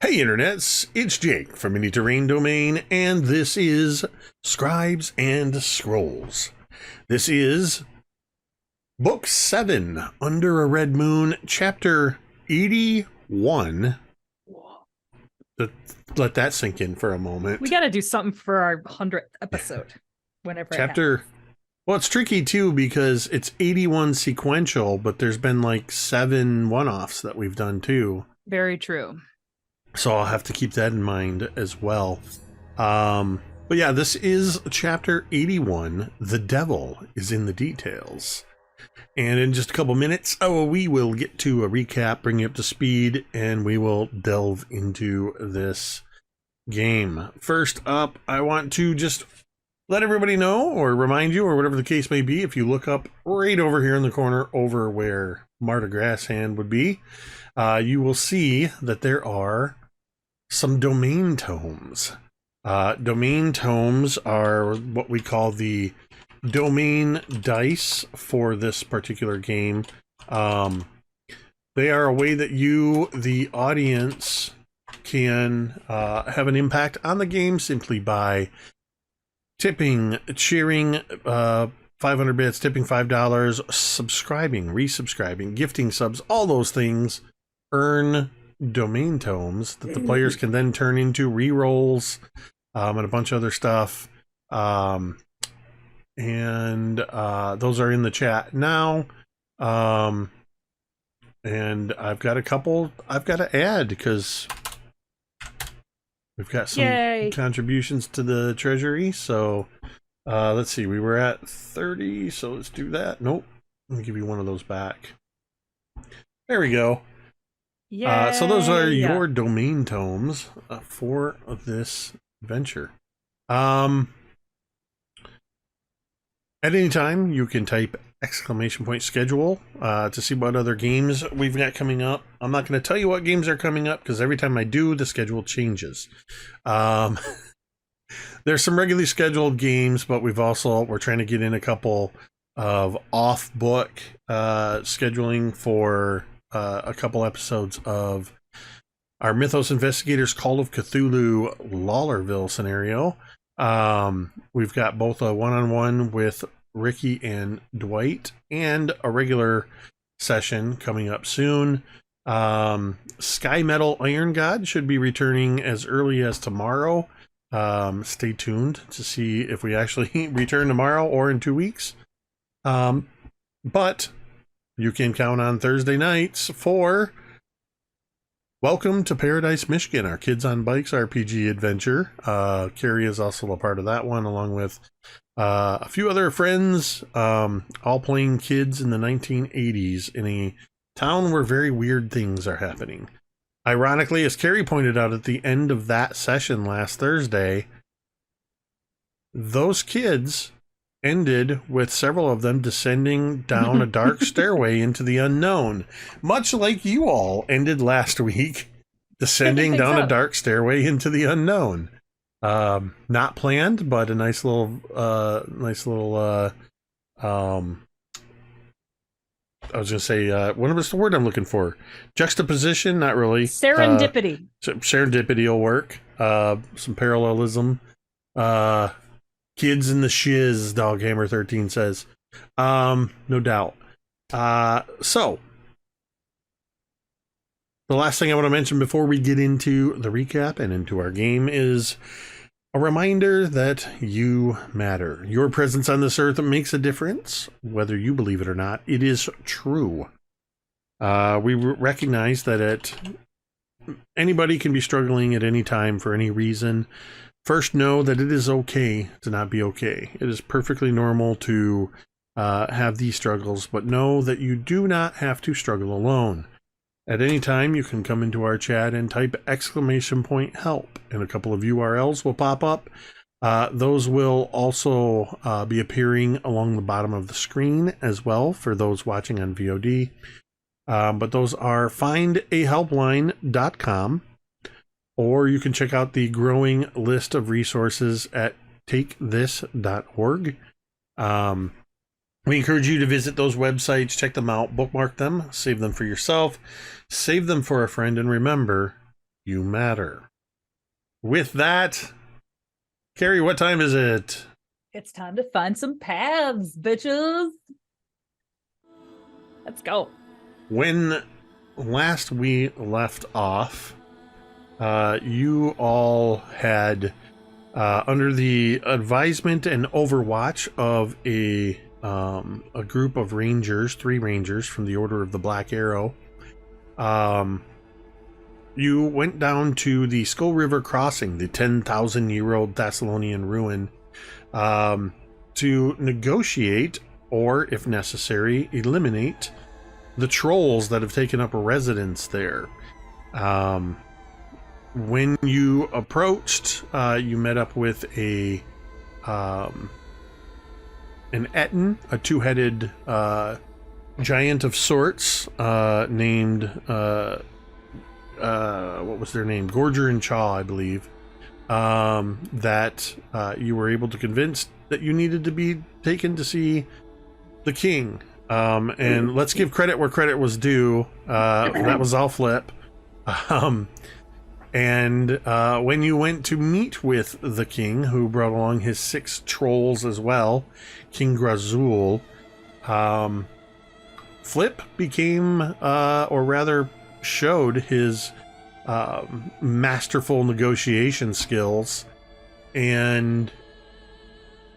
Hey internets, it's Jake from Mini Terrain Domain, and this is Scribes and Scrolls. This is Book 7, Under a Red Moon, Chapter 81. Let that sink in for a moment. We got to do something for our 100th episode, whenever Chapter, well, it's tricky too because it's 81 sequential, but there's been like 7 one-offs that we've done too. Very true. So I'll have to keep that in mind as well. But yeah, this is chapter 81. The Devil is in the Details. And in just a couple minutes, we will get to a recap, bring you up to speed, and we will delve into this game. First up, I want to just let everybody know, or remind you, or whatever the case may be, if you look up right over here in the corner, over where Marda Grasshand would be, you will see that there are some domain tomes. Domain tomes are what we call the domain dice for this particular game. They are a way that you, the audience, can have an impact on the game simply by tipping, cheering, 500 bits, tipping $5, subscribing, resubscribing, gifting subs, all those things earn domain tomes that the players can then turn into rerolls and a bunch of other stuff. And those are in the chat now. And I've got a couple I've got to add because we've got some contributions to the treasury. So let's see, we were at 30, so let's do that. Nope, let me give you one of those back. There we go. So those are your domain tomes for this venture. At any time, you can type !schedule to see what other games we've got coming up. I'm not going to tell you what games are coming up because every time I do, the schedule changes. There's some regularly scheduled games, but we're trying to get in a couple of off-book scheduling for a couple episodes of our Mythos Investigators Call of Cthulhu Lawlerville scenario. We've got both a one-on-one with Ricky and Dwight and a regular session coming up soon. Sky Metal Iron God should be returning as early as tomorrow. Stay tuned to see if we actually return tomorrow or in 2 weeks. But you can count on Thursday nights for Welcome to Paradise, Michigan, our Kids on Bikes RPG adventure. Cari is also a part of that one, along with a few other friends, all playing kids in the 1980s in a town where very weird things are happening. Ironically, as Cari pointed out at the end of that session last Thursday, those kids ended with several of them descending down a dark stairway into the unknown, much like you all ended last week, descending down a dark stairway into the unknown. Not planned, but a nice little I was gonna say, what was the word I'm looking for? Juxtaposition, not really. Serendipity. Serendipity will work. Some parallelism. Kids in the shiz, Doghammer13 says. No doubt. So, the last thing I want to mention before we get into the recap and into our game is a reminder that you matter. Your presence on this earth makes a difference, whether you believe it or not. It is true. We recognize that anybody can be struggling at any time for any reason. First, know that it is okay to not be okay. It is perfectly normal to have these struggles, but know that you do not have to struggle alone. At any time, you can come into our chat and type !help, and a couple of URLs will pop up. Those will also be appearing along the bottom of the screen as well for those watching on VOD. But those are findahelpline.com. Or you can check out the growing list of resources at takethis.org. We encourage you to visit those websites, check them out, bookmark them, save them for yourself, save them for a friend, and remember, You matter. With that, Cari, what time is it? It's time to find some paths, bitches. Let's go. When last we left off, you all had, under the advisement and overwatch of a group of rangers, 3 rangers from the Order of the Black Arrow, you went down to the Skull River Crossing, the 10,000-year-old Thessalonian ruin, to negotiate, or if necessary, eliminate the trolls that have taken up a residence there. When you approached, you met up with an Etten, a 2-headed giant of sorts, named what was their name? Gorger and Chaw, I believe. That you were able to convince that you needed to be taken to see the king. And let's give credit where credit was due. That was all Flip. And when you went to meet with the king, who brought along his 6 trolls as well, King Grazul, Flip became, or rather showed his masterful negotiation skills and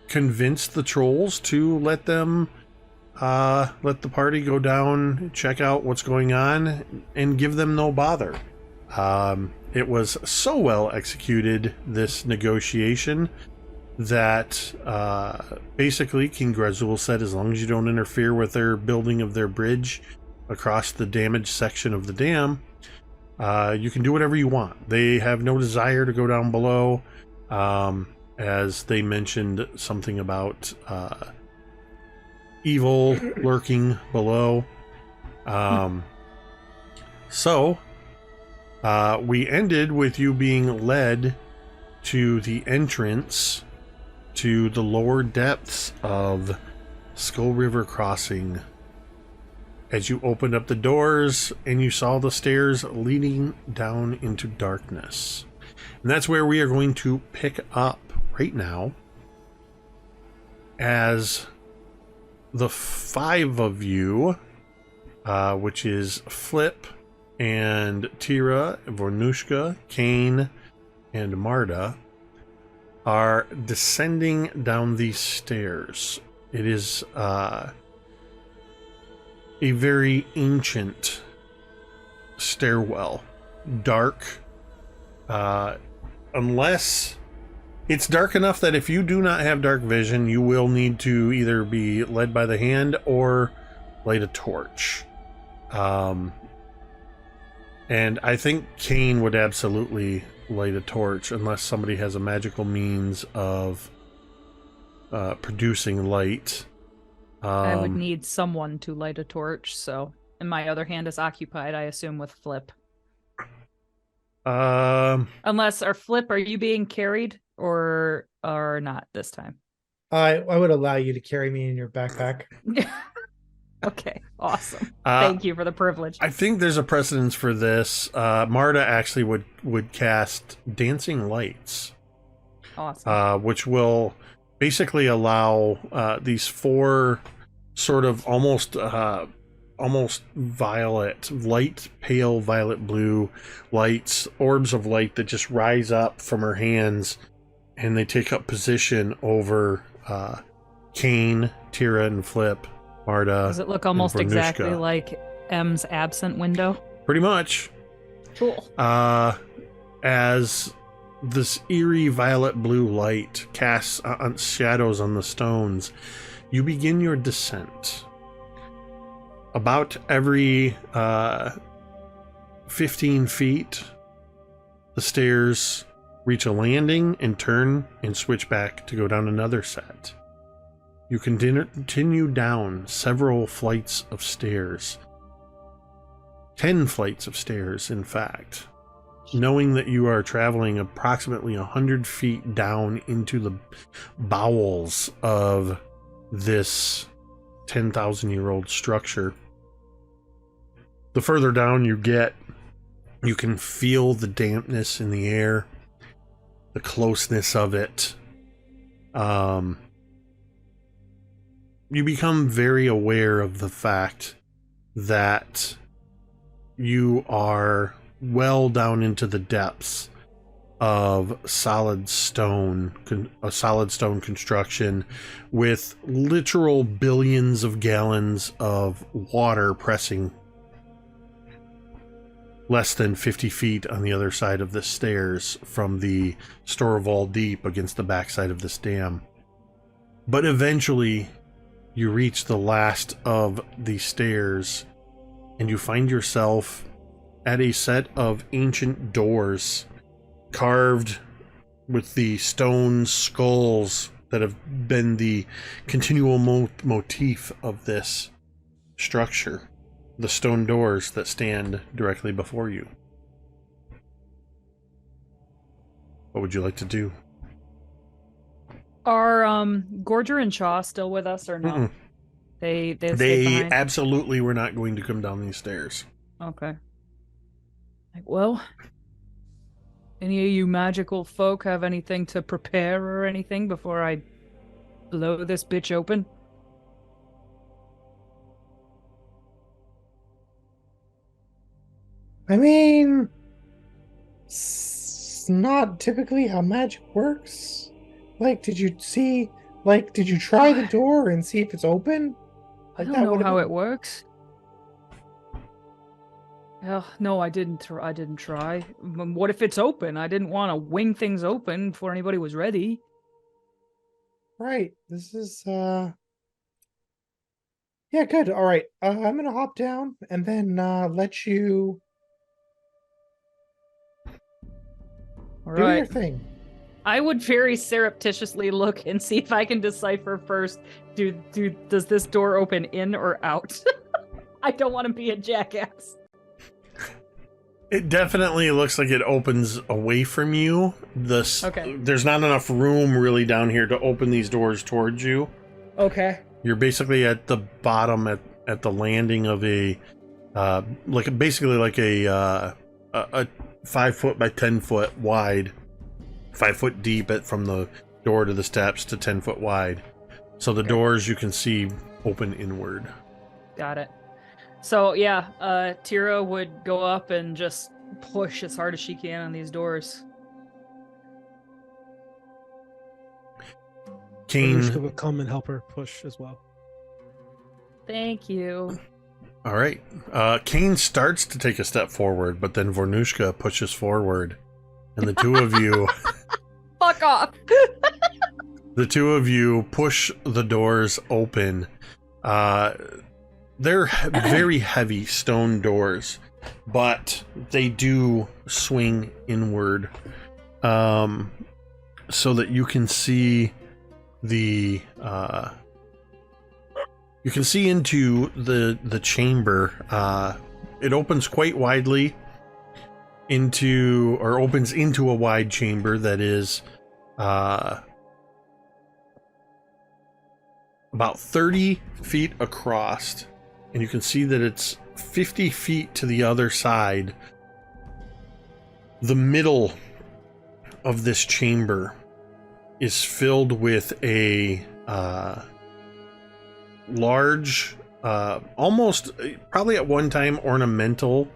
convinced the trolls to let the party go down, check out what's going on, and give them no bother. It was so well executed, this negotiation, that basically King Grazul said, as long as you don't interfere with their building of their bridge across the damaged section of the dam, you can do whatever you want. They have no desire to go down below, as they mentioned something about evil lurking below. So we ended with you being led to the entrance to the lower depths of Skull River Crossing, as you opened up the doors and you saw the stairs leading down into darkness. And that's where we are going to pick up right now, as the 5 of you, which is Flip and Teera, Vornush'ka, Kane, and Marda, are descending down these stairs. It is a very ancient stairwell, dark, unless it's dark enough that if you do not have dark vision, you will need to either be led by the hand or light a torch. And I think Kane would absolutely light a torch unless somebody has a magical means of producing light. I would need someone to light a torch, so... And my other hand is occupied, I assume, with Flip. Unless, or Flip, are you being carried or not this time? I would allow you to carry me in your backpack. Okay, awesome. Thank you for the privilege. I think there's a precedence for this. Marda actually would cast Dancing Lights. Awesome. Which will basically allow these 4 sort of almost violet, light, pale violet blue lights, orbs of light that just rise up from her hands, and they take up position over Kane, Teera, and Flip, Marda. Does it look almost exactly like M's absent window? Pretty much. Cool. As this eerie violet blue light casts shadows on the stones, you begin your descent. About every 15 feet, the stairs reach a landing and turn and switch back to go down another set. You continue down several flights of stairs. 10 flights of stairs, in fact. Knowing that you are traveling approximately 100 feet down into the bowels of this 10,000-year-old structure. The further down you get, You can feel the dampness in the air, the closeness of it. You become very aware of the fact that you are well down into the depths of a solid stone construction with literal billions of gallons of water pressing less than 50 feet on the other side of the stairs from the store of all deep against the backside of this dam. But eventually you reach the last of the stairs and you find yourself at a set of ancient doors carved with the stone skulls that have been the continual motif of this structure. The stone doors that stand directly before you. What would you like to do? Are Gorger and Shaw still with us or no? Mm-mm. They stayed They behind? absolutely were not going to come down these stairs. Okay. Well, any of you magical folk have anything to prepare or anything before I blow this bitch open? I mean, it's not typically how magic works. Like, did you try the door and see if it's open? I Like, don't that know would've how been- it works. No, I didn't. I didn't try. What if it's open? I didn't want to wing things open before anybody was ready. Right. This is, yeah, good. All right. I'm gonna hop down and then, let you All do your right. thing. I would very surreptitiously look and see if I can decipher first. Does this door open in or out? I don't want to be a jackass. It definitely looks like it opens away from you. Okay. There's not enough room really down here to open these doors towards you. Okay. You're basically at the bottom at the landing of a basically like a 5 foot by 10 foot wide, 5 foot deep from the door to the steps to 10 foot wide. So the doors you can see open inward. Got it. So yeah, Teera would go up and just push as hard as she can on these doors. Vornush'ka Kane. will come and help her push as well. Thank you. All right. Kane starts to take a step forward, but then Vornush'ka pushes forward, and the two of you, Fuck off. the two of you push the doors open. They're very heavy stone doors, but they do swing inward, so that you can see the you can see into the chamber. It opens quite widely opens into a wide chamber that is about 30 feet across, and you can see that it's 50 feet to the other side. The middle of this chamber is filled with a large, almost probably at one time ornamental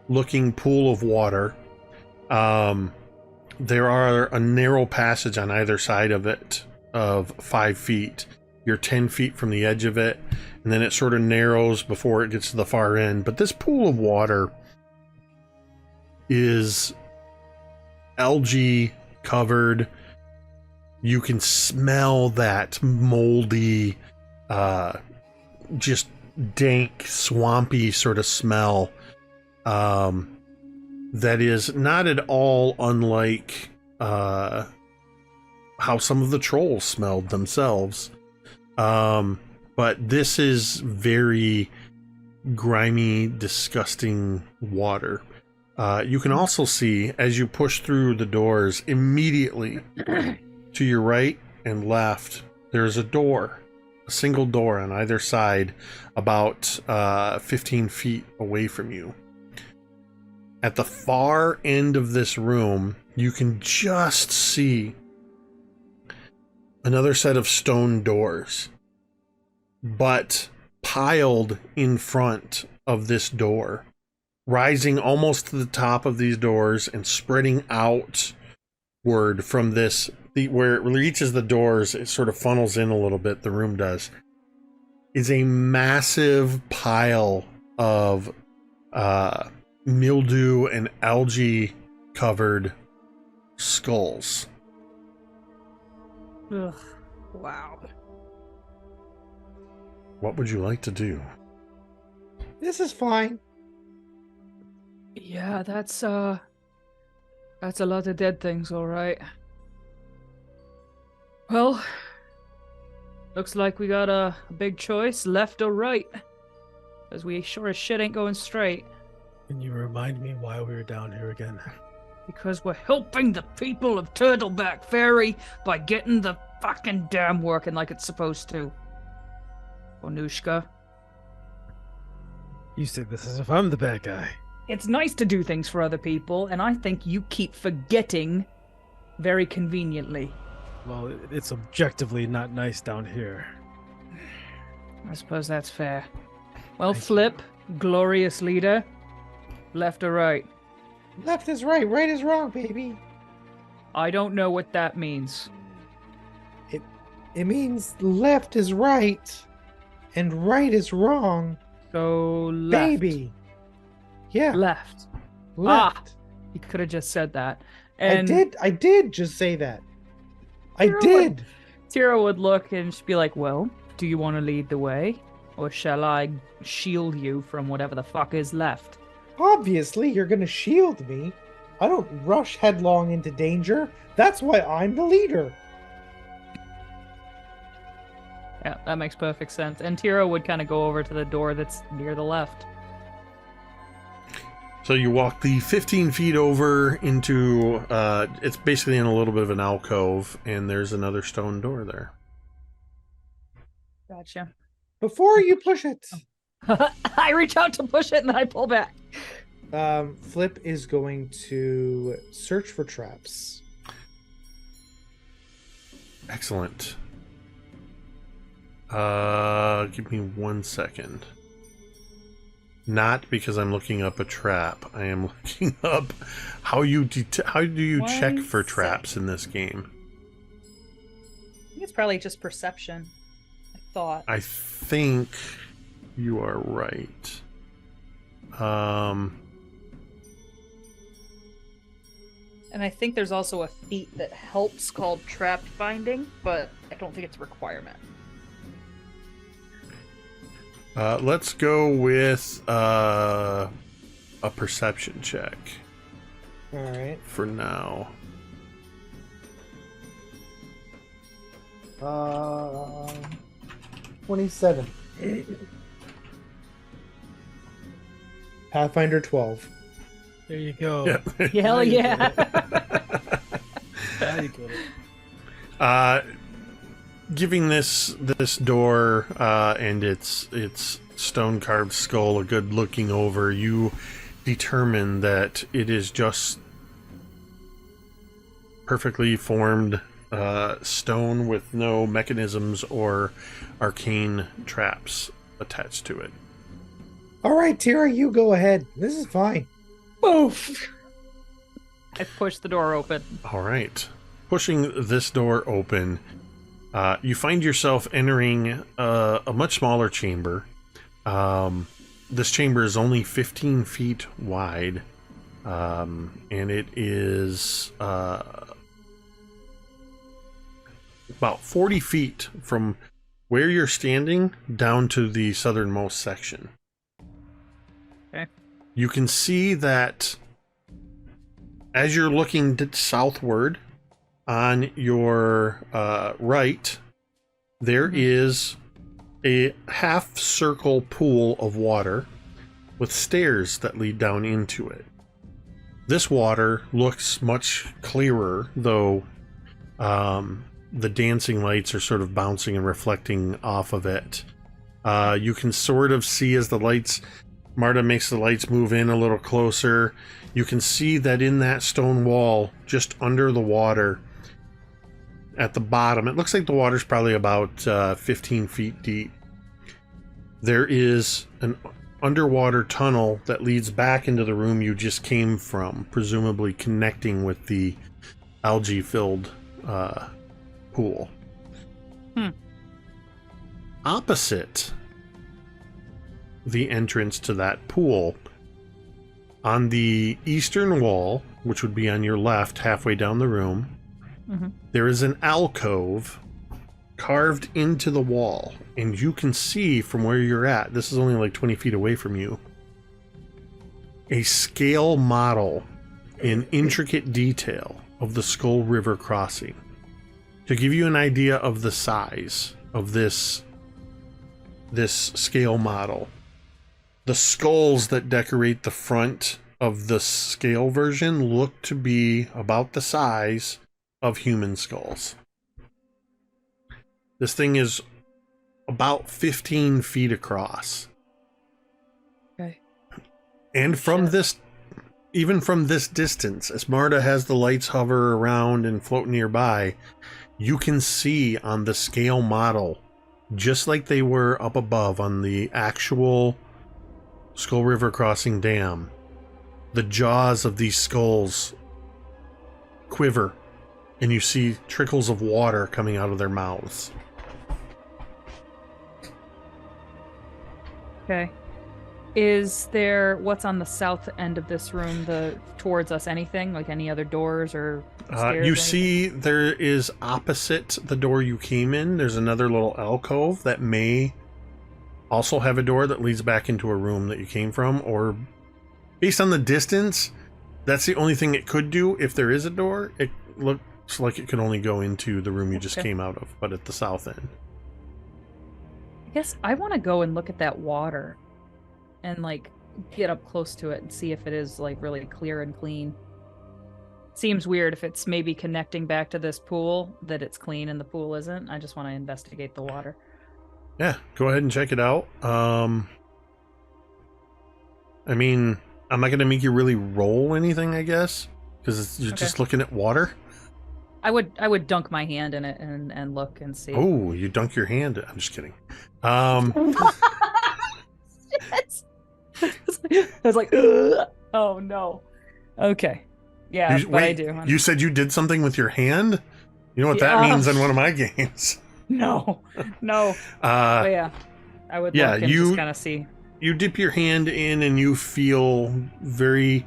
looking pool of water. There are a narrow passage on either side of it of 5 feet. You're 10 feet from the edge of it, and then it sort of narrows before it gets to the far end. But this pool of water is algae covered. You can smell that moldy, just dank, swampy sort of smell that is not at all unlike how some of the trolls smelled themselves. But this is very grimy, disgusting water. You can also see, as you push through the doors, immediately to your right and left, there's a door. A single door on either side, about 15 feet away from you. At the far end of this room, you can just see another set of stone doors. But piled in front of this door, rising almost to the top of these doors and spreading outward from this, where it reaches the doors, it sort of funnels in a little bit, the room does, is a massive pile of mildew and algae covered skulls. Ugh. Wow. What would you like to do? This is fine. Yeah, that's a lot of dead things, all right. Well, looks like we got a big choice, left or right. Because we sure as shit ain't going straight. Can you remind me why we were down here again? Because we're helping the people of Turtleback Ferry by getting the fucking dam working like it's supposed to. Vornush'ka. You say this as if I'm the bad guy. It's nice to do things for other people, and I think you keep forgetting very conveniently. Well, it's objectively not nice down here. I suppose that's fair. Well, Thank Flip, glorious leader. Left or right? Left is right, right is wrong, baby. I don't know what that means. It means left is right and right is wrong, So left. baby. Yeah, Left. left. You could have just said that. And I did just say that. I You're did. Teera would look and just be like, well, do you want to lead the way? Or shall I shield you from whatever the fuck is left? Obviously, you're gonna shield me. I don't rush headlong into danger. That's why I'm the leader. Yeah, that makes perfect sense. And Teera would kind of go over to the door that's near the left. So you walk the 15 feet over into, it's basically in a little bit of an alcove, and there's another stone door there. Gotcha. Before you push it, I reach out to push it and then I pull back. Flip is going to search for traps. Excellent. Give me 1 second. Not because I'm looking up a trap. I am looking up how do you check for traps in this game? I think it's probably just perception. I thought. I think you are right. And I think there's also a feat that helps called trap finding, but I don't think it's a requirement. Let's go with a perception check All right. for now. 27. Pathfinder 12. There you go. Yeah. Hell yeah. Now you get it. Giving this door and its stone carved skull a good looking over, you determine that it is just perfectly formed stone with no mechanisms or arcane traps attached to it. All right, Teera, you go ahead. This is fine. Oof. I push the door open. All right. Pushing this door open, you find yourself entering a much smaller chamber. This chamber is only 15 feet wide, and it is about 40 feet from where you're standing down to the southernmost section. Okay. You can see that as you're looking southward on your right, there is a half circle pool of water with stairs that lead down into it. This water looks much clearer, though the dancing lights are sort of bouncing and reflecting off of it. You can sort of see as the lights Marda makes the lights move in a little closer. You can see that in that stone wall, just under the water, at the bottom, it looks like the water's probably about 15 feet deep. There is an underwater tunnel that leads back into the room you just came from, presumably connecting with the algae-filled pool. Opposite the entrance to that pool, on the eastern wall, which would be on your left, halfway down the room, there is an alcove carved into the wall, and you can see from where you're at, this is only like 20 feet away from you, a scale model in intricate detail of the Skull River crossing. To give you an idea of the size of this scale model, the skulls that decorate the front of the scale version look to be about the size of human skulls. This thing is about 15 feet across. Okay. And from this, even from this distance, as Marda has the lights hover around and float nearby, you can see on the scale model, just like they were up above on the actual Skull River Crossing Dam, the jaws of these skulls quiver, and you see trickles of water coming out of their mouths. Okay. Is there, what's on the south end of this room, towards us, anything? Like any other doors or stairs? You or see there is opposite the door you came in, there's another little alcove that may also have a door that leads back into a room that you came from, or based on the distance, that's the only thing it could do. If there is a door, it looks like it could only go into the room you just came out of, but at the south end. I guess I want to go and look at that water and like get up close to it and see if it is like really clear and clean. Seems weird if it's maybe connecting back to this pool that it's clean and the pool isn't. I just want to investigate the water. Yeah, go ahead and check it out. I mean, I'm not going to make you really roll anything, I guess, because you're just looking at water. I would dunk my hand in it and look and see. Oh, you dunk your hand? I'm just kidding. Shit. I was like, ugh. Oh no. Okay. Yeah, I do. You said you did something with your hand? You know what that means in one of my games. No. But yeah, I would look and just kind of see. You dip your hand in and you feel very,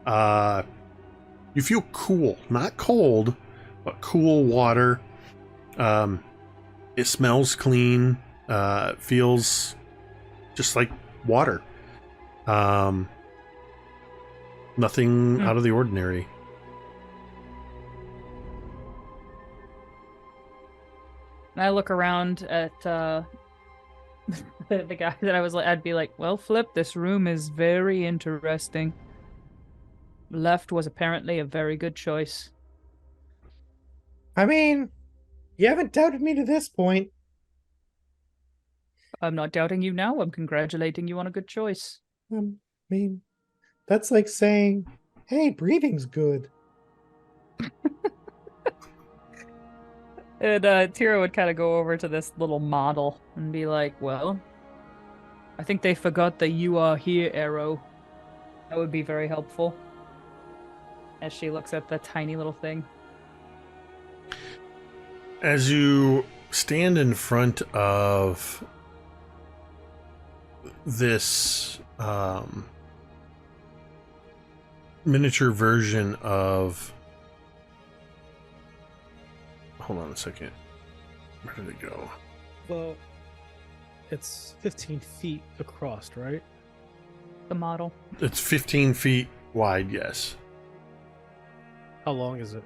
you feel cool, not cold, but cool water. It smells clean, feels just like water. Nothing out of the ordinary. I look around at the guy that I'd be like, well, Flip, this room is very interesting. Left was apparently a very good choice. I mean, you haven't doubted me to this point. I'm not doubting you now. I'm congratulating you on a good choice. I mean, that's like saying, hey, breathing's good. And Teera would kind of go over to this little model and be like, well, I think they forgot the "you are here" arrow. That would be very helpful. As she looks at the tiny little thing. As you stand in front of this miniature version of... Hold on a second. Where did it go? Well, it's 15 feet across, right? The model. It's 15 feet wide, yes. How long is it?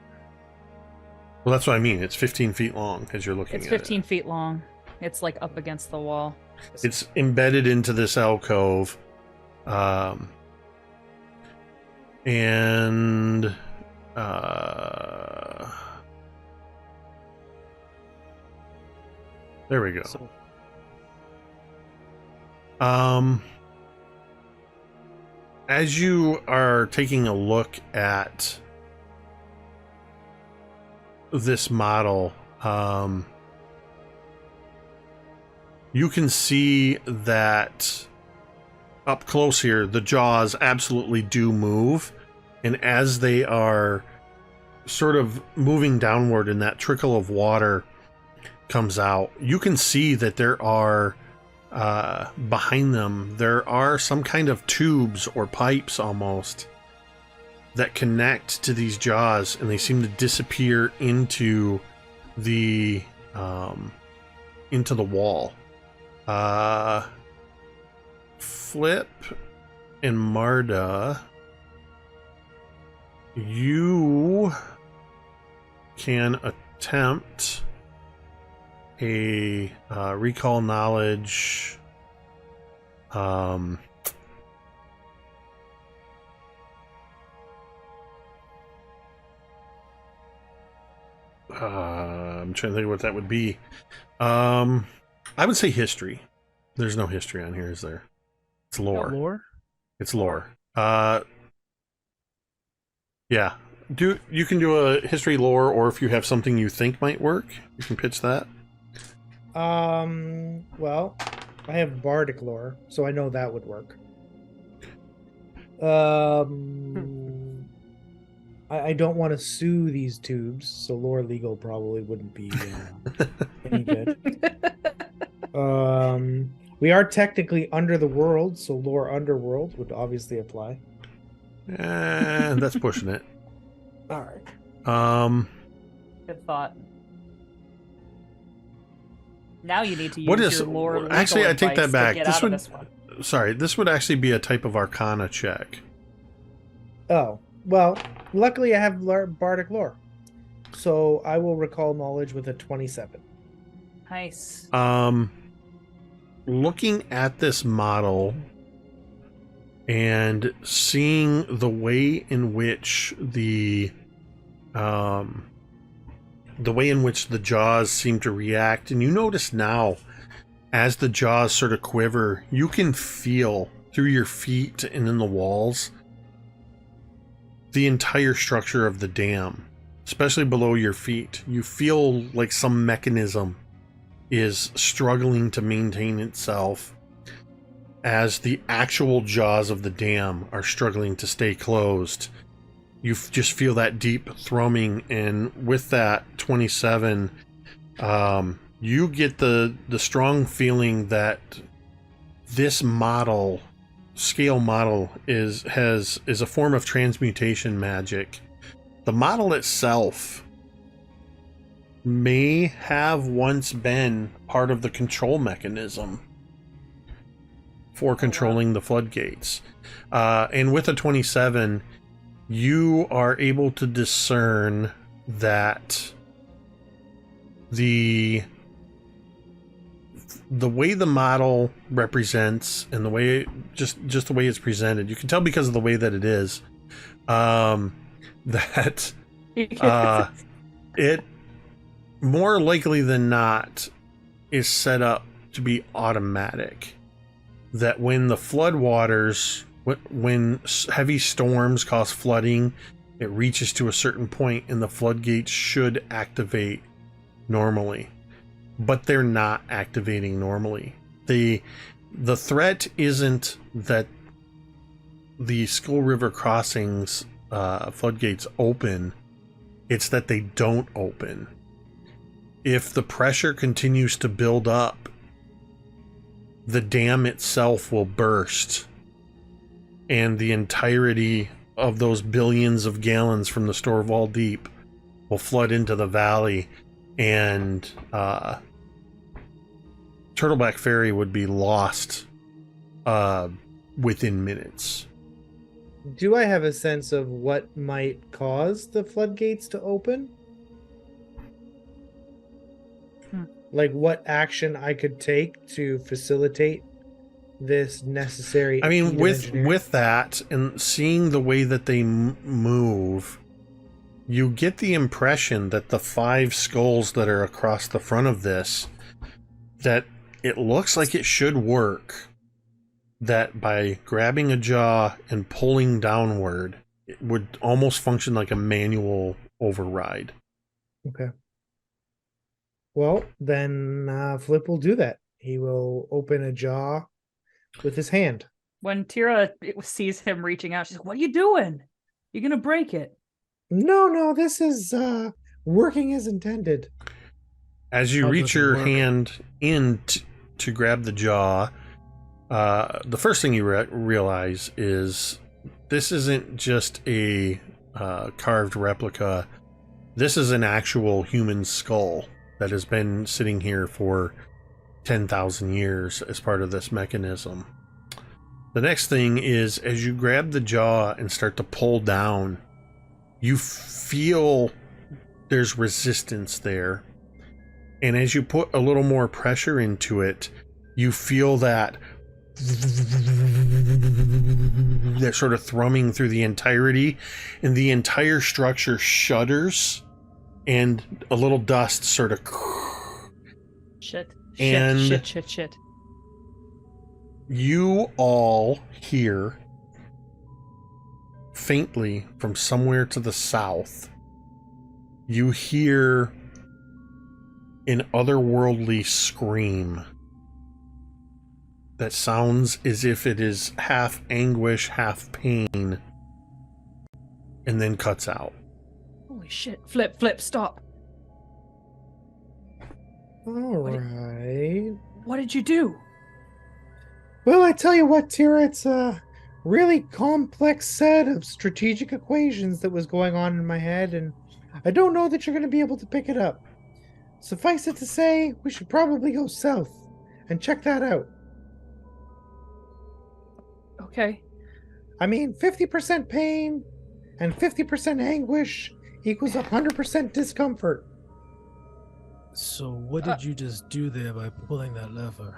Well, that's what I mean. It's 15 feet long as you're looking at it. It's 15 feet long. It's like up against the wall. It's embedded into this alcove. And... there we go. So, as you are taking a look at this model, you can see that up close here, the jaws absolutely do move. And as they are sort of moving downward and that trickle of water comes out, you can see that there are, behind them, there are some kind of tubes or pipes almost that connect to these jaws, and they seem to disappear into the wall. Flip and Marda, you can attempt a recall knowledge. I'm trying to think of what that would be. I would say history. There's no history on here, is there? It's lore. Lore? It's lore. Yeah. You can do a history lore, or if you have something you think might work, you can pitch that. Well, I have bardic lore, so I know that would work. I don't want to sue these tubes, so lore legal probably wouldn't be any good. We are technically under the world, so lore underworld would obviously apply. That's pushing it. All right. Good thought. Now you need to use What is your lore legal actually? I take that advice back. to get This out would of this one. sorry. This would actually be a type of Arcana check. Oh, well, luckily I have bardic lore, so I will recall knowledge with a 27. Nice. Looking at this model and seeing the way in which the jaws seem to react, and you notice now as the jaws sort of quiver, you can feel through your feet and in the walls the entire structure of the dam, especially below your feet. You feel like some mechanism is struggling to maintain itself as the actual jaws of the dam are struggling to stay closed. You just feel that deep thrumming, and with that 27, you get the strong feeling that this scale model is a form of transmutation magic. The model itself may have once been part of the control mechanism for controlling the floodgates. And with a 27, you are able to discern that the way the model represents and the way just the way it's presented, you can tell because of the way that it is, that it more likely than not is set up to be automatic. That when the floodwaters, when heavy storms cause flooding, it reaches to a certain point and the floodgates should activate normally. But they're not activating normally. The threat isn't that the Skull River crossings floodgates open, it's that they don't open. If the pressure continues to build up, the dam itself will burst, and the entirety of those billions of gallons from the Storval Deep will flood into the valley, and Turtleback Ferry would be lost within minutes. Do I have a sense of what might cause the floodgates to open? Like what action I could take to facilitate this necessary? I mean, with engineering? that and seeing the way that they move, you get the impression that the 5 skulls that are across the front of this, that it looks like it should work, that by grabbing a jaw and pulling downward, it would almost function like a manual override. Okay. Well, then Flip will do that. He will open a jaw with his hand. When Teera sees him reaching out, she's like, "What are you doing? You're gonna break it." No, this is working as intended. As you How reach does it your work? hand in to grab the jaw, the first thing you realize is this isn't just a carved replica. This is an actual human skull that has been sitting here for 10,000 years as part of this mechanism. The next thing is, as you grab the jaw and start to pull down, you feel there's resistance there. And as you put a little more pressure into it, you feel that sort of thrumming through the entirety, and the entire structure shudders, and a little dust sort of... Shit. And- Shit. You all hear faintly from somewhere to the south, you hear an otherworldly scream that sounds as if it is half anguish, half pain, and then cuts out. Holy shit. Flip, stop. All right. What did you do? Well, I tell you what, Teera, it's a really complex set of strategic equations that was going on in my head, and I don't know that you're going to be able to pick it up. Suffice it to say, we should probably go south and check that out. Okay. I mean, 50% pain and 50% anguish equals 100% discomfort. So what did you just do there by pulling that lever?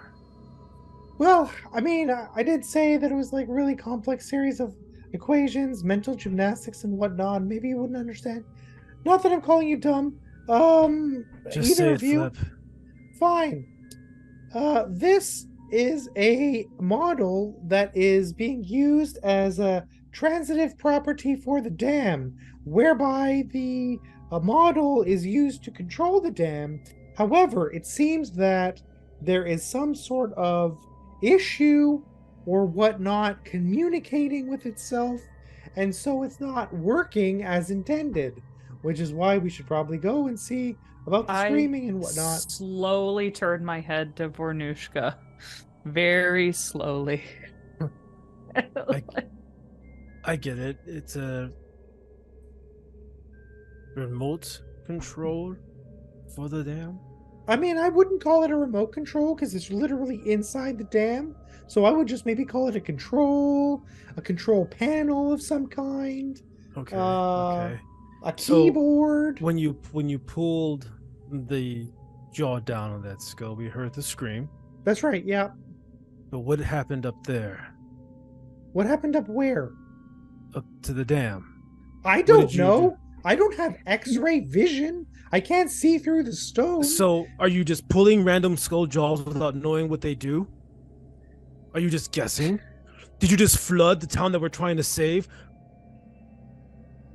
Well, I mean, I did say that it was like really complex series of equations, mental gymnastics and whatnot. Maybe you wouldn't understand. Not that I'm calling you dumb. Just either say of it, you. Flip. Fine. This is a model that is being used as a transitive property for the dam, whereby the model is used to control the dam. However, it seems that there is some sort of issue or whatnot communicating with itself, and so it's not working as intended, which is why we should probably go and see about the screaming and whatnot. Slowly turn my head to Vornush'ka. Very slowly. I get it. It's a remote control for the dam. I mean, I wouldn't call it a remote control because it's literally inside the dam. So I would just maybe call it a control panel of some kind, Okay. a So, keyboard. When you pulled the jaw down on that skull, we heard the scream. That's right, yeah. But what happened up there? What happened up where? Up to the dam. I did don't you know. do? I don't have X-ray vision. I can't see through the stone. So, are you just pulling random skull jaws without knowing what they do? Are you just guessing? Did you just flood the town that we're trying to save?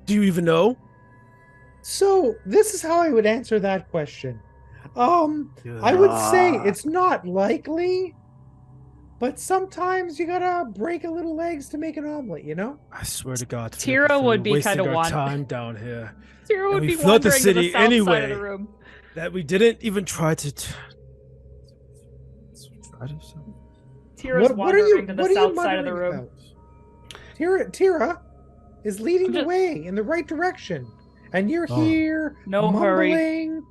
Do you even know? So this is how I would answer that question. I would say it's not likely, but sometimes you gotta break a little eggs to make an omelet, you know? I swear to God, Teera Flip, would we're be wasting kinda our want- time down here. Teera would we be flood the wandering to city the south side of anyway. the room. That we didn't even try to. Teera's wandering to the what are you south side of the muttering room. about? Teera is leading I'm the just- way in the right direction, and you're Oh. here No hurry. mumbling.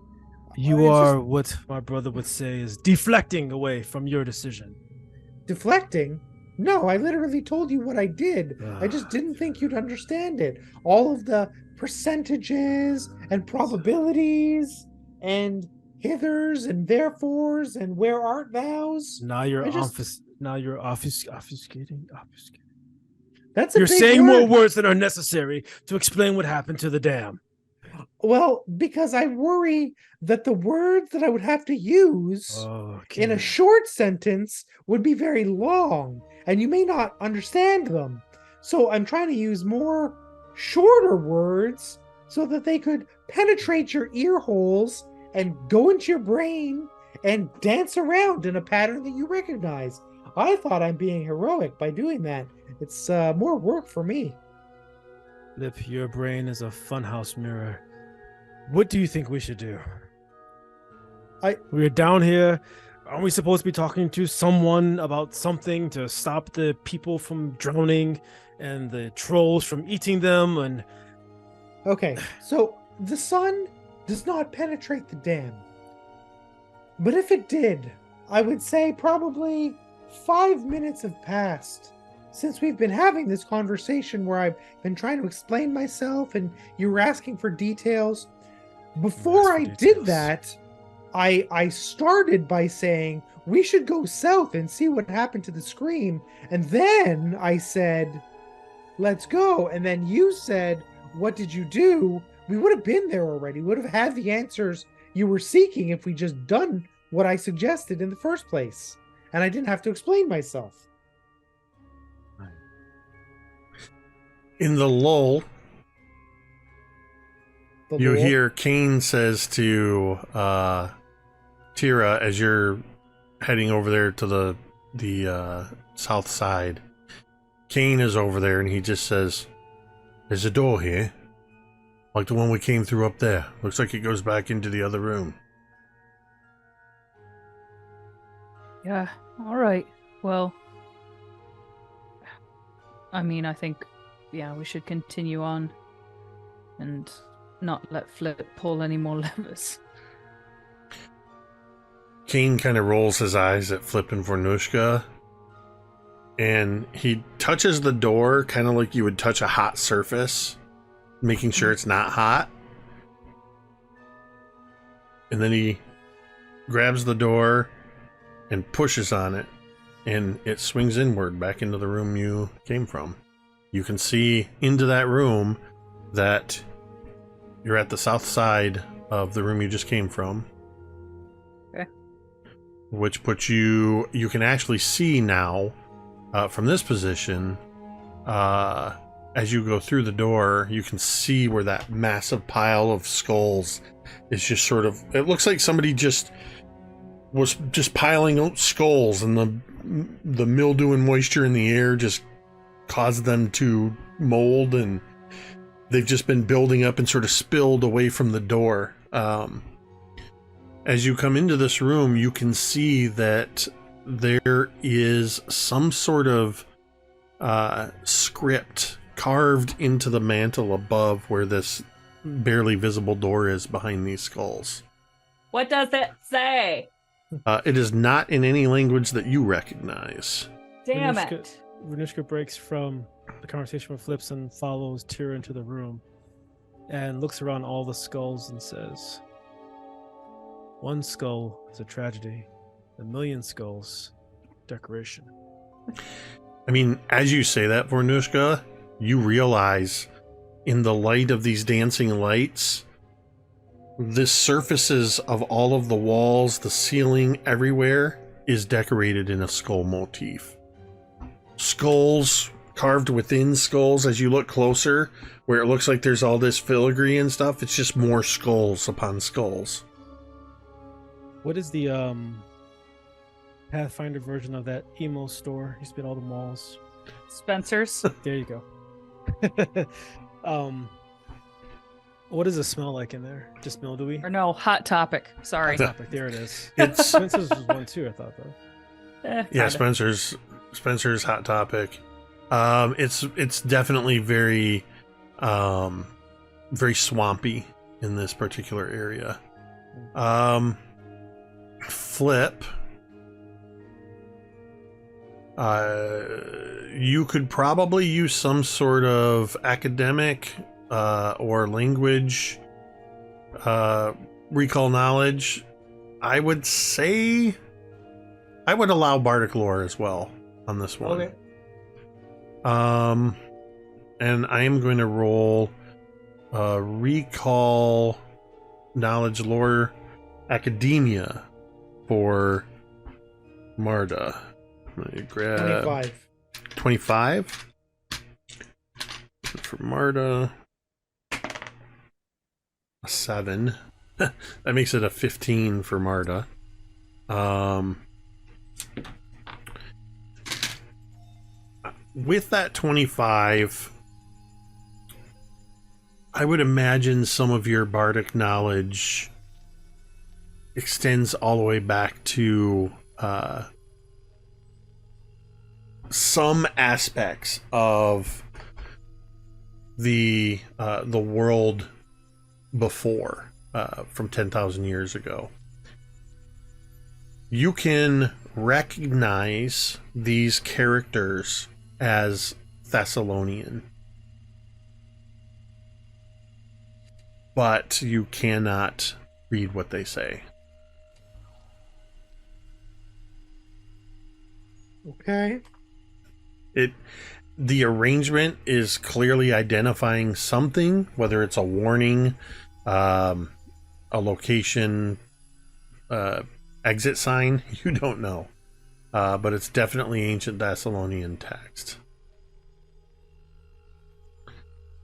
You It's are just what my brother would say is deflecting away from your decision. deflecting. No, I literally told you what I did. I just didn't think you'd understand it. All of the percentages and probabilities and hithers and therefores and where art thous. Now you're I just- obfuscating. That's a You're big saying word. more words than are necessary to explain what happened to the dam. Well, because I worry that the words that I would have to use in a short sentence would be very long, and you may not understand them. So I'm trying to use more shorter words so that they could penetrate your ear holes and go into your brain and dance around in a pattern that you recognize. I thought I'm being heroic by doing that. It's more work for me. Lip, your brain is a funhouse mirror. What do you think we should do? We're down here. Aren't we supposed to be talking to someone about something to stop the people from drowning and the trolls from eating them? And okay, so the sun does not penetrate the dam. But if it did, I would say probably 5 minutes have passed since we've been having this conversation where I've been trying to explain myself and you were asking for details. Before I did that, I started by saying we should go south and see what happened to the scream. And then I said, let's go. And then you said, what did you do? We would have been there already. We would have had the answers you were seeking if we just done what I suggested in the first place. And I didn't have to explain myself. In the lull, you hear Kane says to Teera as you're heading over there to the south side. Kane is over there and he just says, "There's a door here, like the one we came through up there. Looks like it goes back into the other room." Yeah, all right. Well, I mean, I think, yeah, we should continue on and not let Flip pull any more levers. Kane kind of rolls his eyes at Flip and Vornush'ka, and he touches the door kind of like you would touch a hot surface, making sure it's not hot. And then he grabs the door and pushes on it, and it swings inward back into the room you came from. You can see into that room that you're at the south side of the room you just came from. Okay. Which puts you can actually see now from this position, as you go through the door, you can see where that massive pile of skulls is just sort of, it looks like somebody was just piling out skulls, and the mildew and moisture in the air just caused them to mold, and they've just been building up and sort of spilled away from the door. As you come into this room, you can see that there is some sort of script carved into the mantle above where this barely visible door is behind these skulls. What does it say? It is not in any language that you recognize. Damn it. Vornush'ka breaks from the conversation with Flips and follows Teera into the room and looks around all the skulls and says, "One skull is a tragedy, a million skulls, decoration." I mean, as you say that, Vornush'ka, you realize in the light of these dancing lights, the surfaces of all of the walls, the ceiling, everywhere is decorated in a skull motif. Skulls carved within skulls. As you look closer, where it looks like there's all this filigree and stuff, it's just more skulls upon skulls. What is the Pathfinder version of that emo store? Used to be at all the malls. Spencer's. There you go. What does it smell like in there? Just mildewy? Or no, Hot Topic. Sorry. Hot Topic. There it is. It's Spencer's was one too, I thought, though. yeah, Spencer's Hot Topic. It's definitely very very swampy in this particular area. Flip, you could probably use some sort of academic or language recall knowledge. I would say I would allow bardic lore as well on this one. Okay. And I am going to roll recall knowledge lore academia for Marda. Let me grab 25. 25 for Marda. A 7. That makes it a 15 for Marda. With that 25, I would imagine some of your bardic knowledge extends all the way back to some aspects of the world before, from 10,000 years ago. You can recognize these characters as Thessalonian, but you cannot read what they say. Okay. The arrangement is clearly identifying something, whether it's a warning, a location, exit sign, you don't know. But it's definitely ancient Thessalonian text.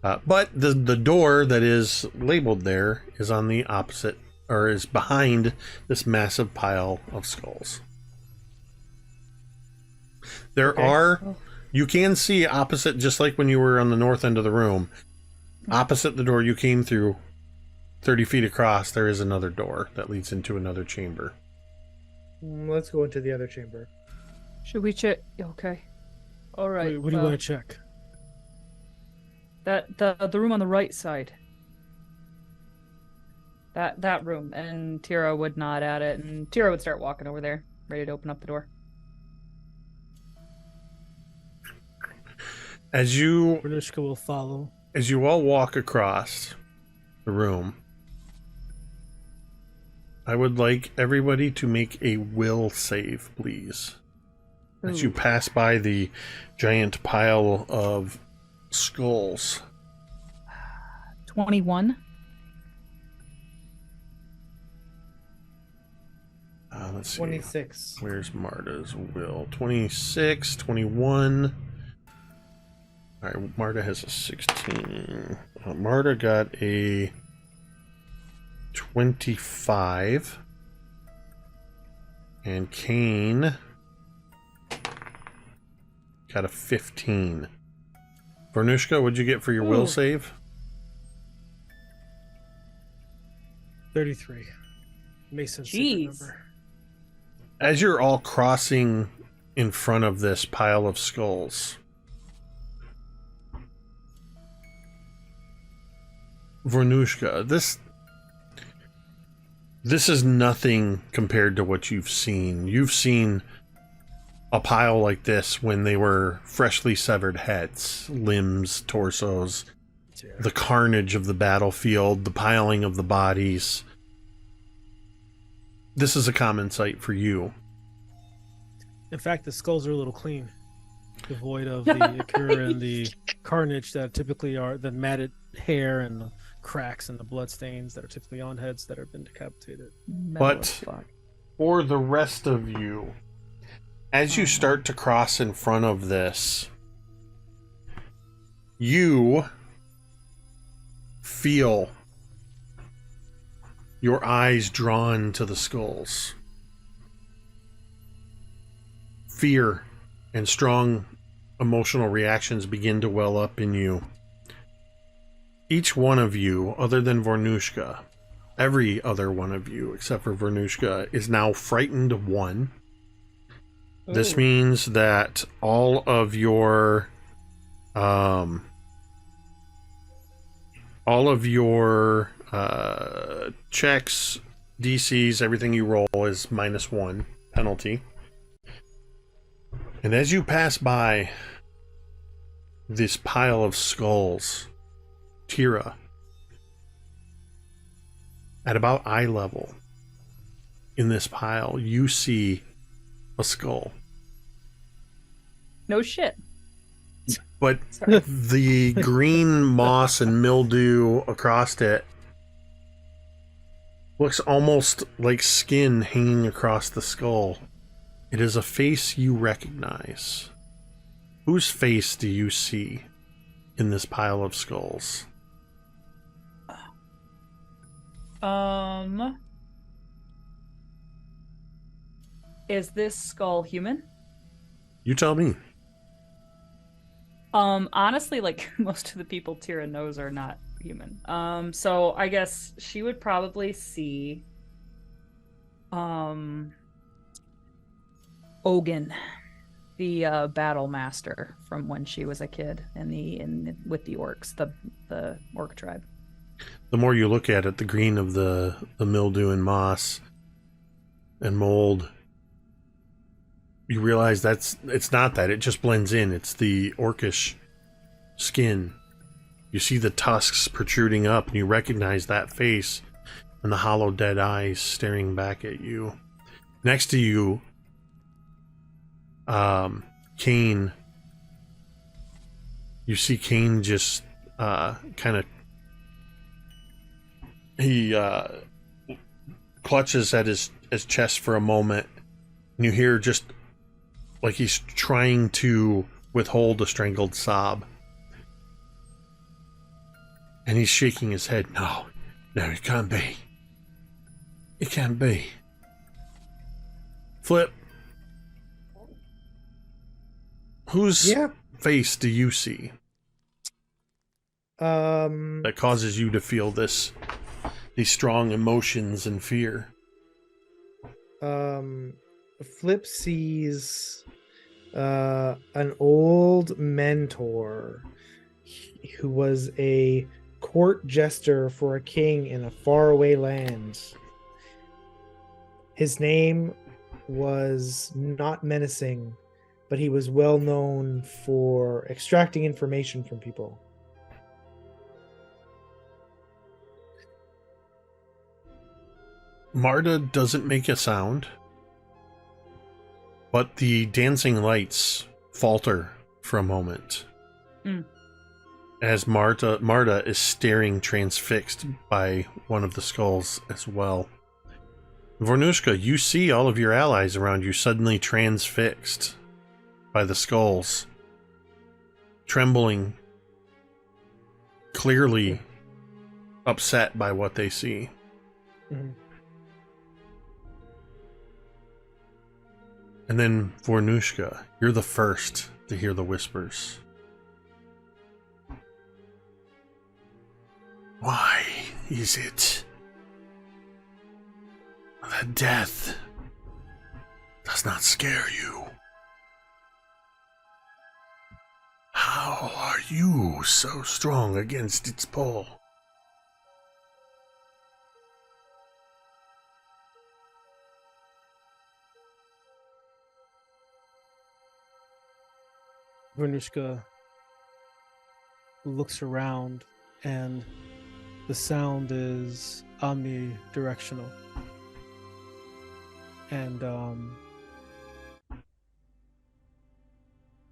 But the door that is labeled there is on the opposite, or is behind this massive pile of skulls. There are, you can see opposite, just like when you were on the north end of the room, opposite the door you came through, 30 feet across, there is another door that leads into another chamber. Let's go into the other chamber. Should we check? Okay. All right. Wait, what do you want to check? The room on the right side. That room, and Teera would nod at it, and Teera would start walking over there, ready to open up the door. Vornush'ka will follow. As you all walk across the room, I would like everybody to make a will save, please. As you pass by the giant pile of skulls. 21. Let's see. 26. Where's Marda's will? 26, 21. All right, Marda has a 16. Marda got a 25. And Kane got a 15. Vornush'ka, what'd you get for your will save? 33. Mason's Jeez. secret number. As you're all crossing in front of this pile of skulls, Vornush'ka, this is nothing compared to what you've seen. You've seen a pile like this when they were freshly severed heads, limbs, torsos, the carnage of the battlefield, the piling of the bodies. This is a common sight for you. In fact, the skulls are a little clean, devoid of the ichor and the carnage that typically are the matted hair and the cracks and the blood stains that are typically on heads that have been decapitated. But for the rest of you, as you start to cross in front of this, you feel your eyes drawn to the skulls. Fear and strong emotional reactions begin to well up in you. Each one of you, other than Vornush'ka, every other one of you except for Vornush'ka, is now frightened 1. This means that all of your checks, DCs, everything you roll is -1 penalty. And as you pass by this pile of skulls, Teera, at about eye level in this pile, you see a skull. No shit. but Sorry. the green moss and mildew across it looks almost like skin hanging across the skull. It is a face you recognize. Whose face do you see in this pile of skulls? Is this skull human? You tell me. Honestly, like most of the people Teera knows are not human. So I guess she would probably see Ogun, the battle master from when she was a kid with the orcs, the orc tribe. The more you look at it, the green of the mildew and moss and mold, you realize it's not that. It just blends in. It's the orcish skin. You see the tusks protruding up, and you recognize that face and the hollow dead eyes staring back at you. Next to you, Kane. You see Kane just kind of... He clutches at his chest for a moment, and you hear just like he's trying to withhold a strangled sob. And he's shaking his head. No, it can't be. It can't be. Flip. Whose face do you see that causes you to feel these strong emotions and fear? Flip sees an old mentor who was a court jester for a king in a faraway land. His name was not menacing, but he was well known for extracting information from people. Marda doesn't make a sound, but the dancing lights falter for a moment. As Marda is staring transfixed by one of the skulls as well. Vornush'ka, you see all of your allies around you suddenly transfixed by the skulls, trembling, clearly upset by what they see. Mm-hmm. And then, Vornush'ka, you're the first to hear the whispers. Why is it that death does not scare you? How are you so strong against its pull? Vornush'ka looks around, and the sound is omnidirectional. And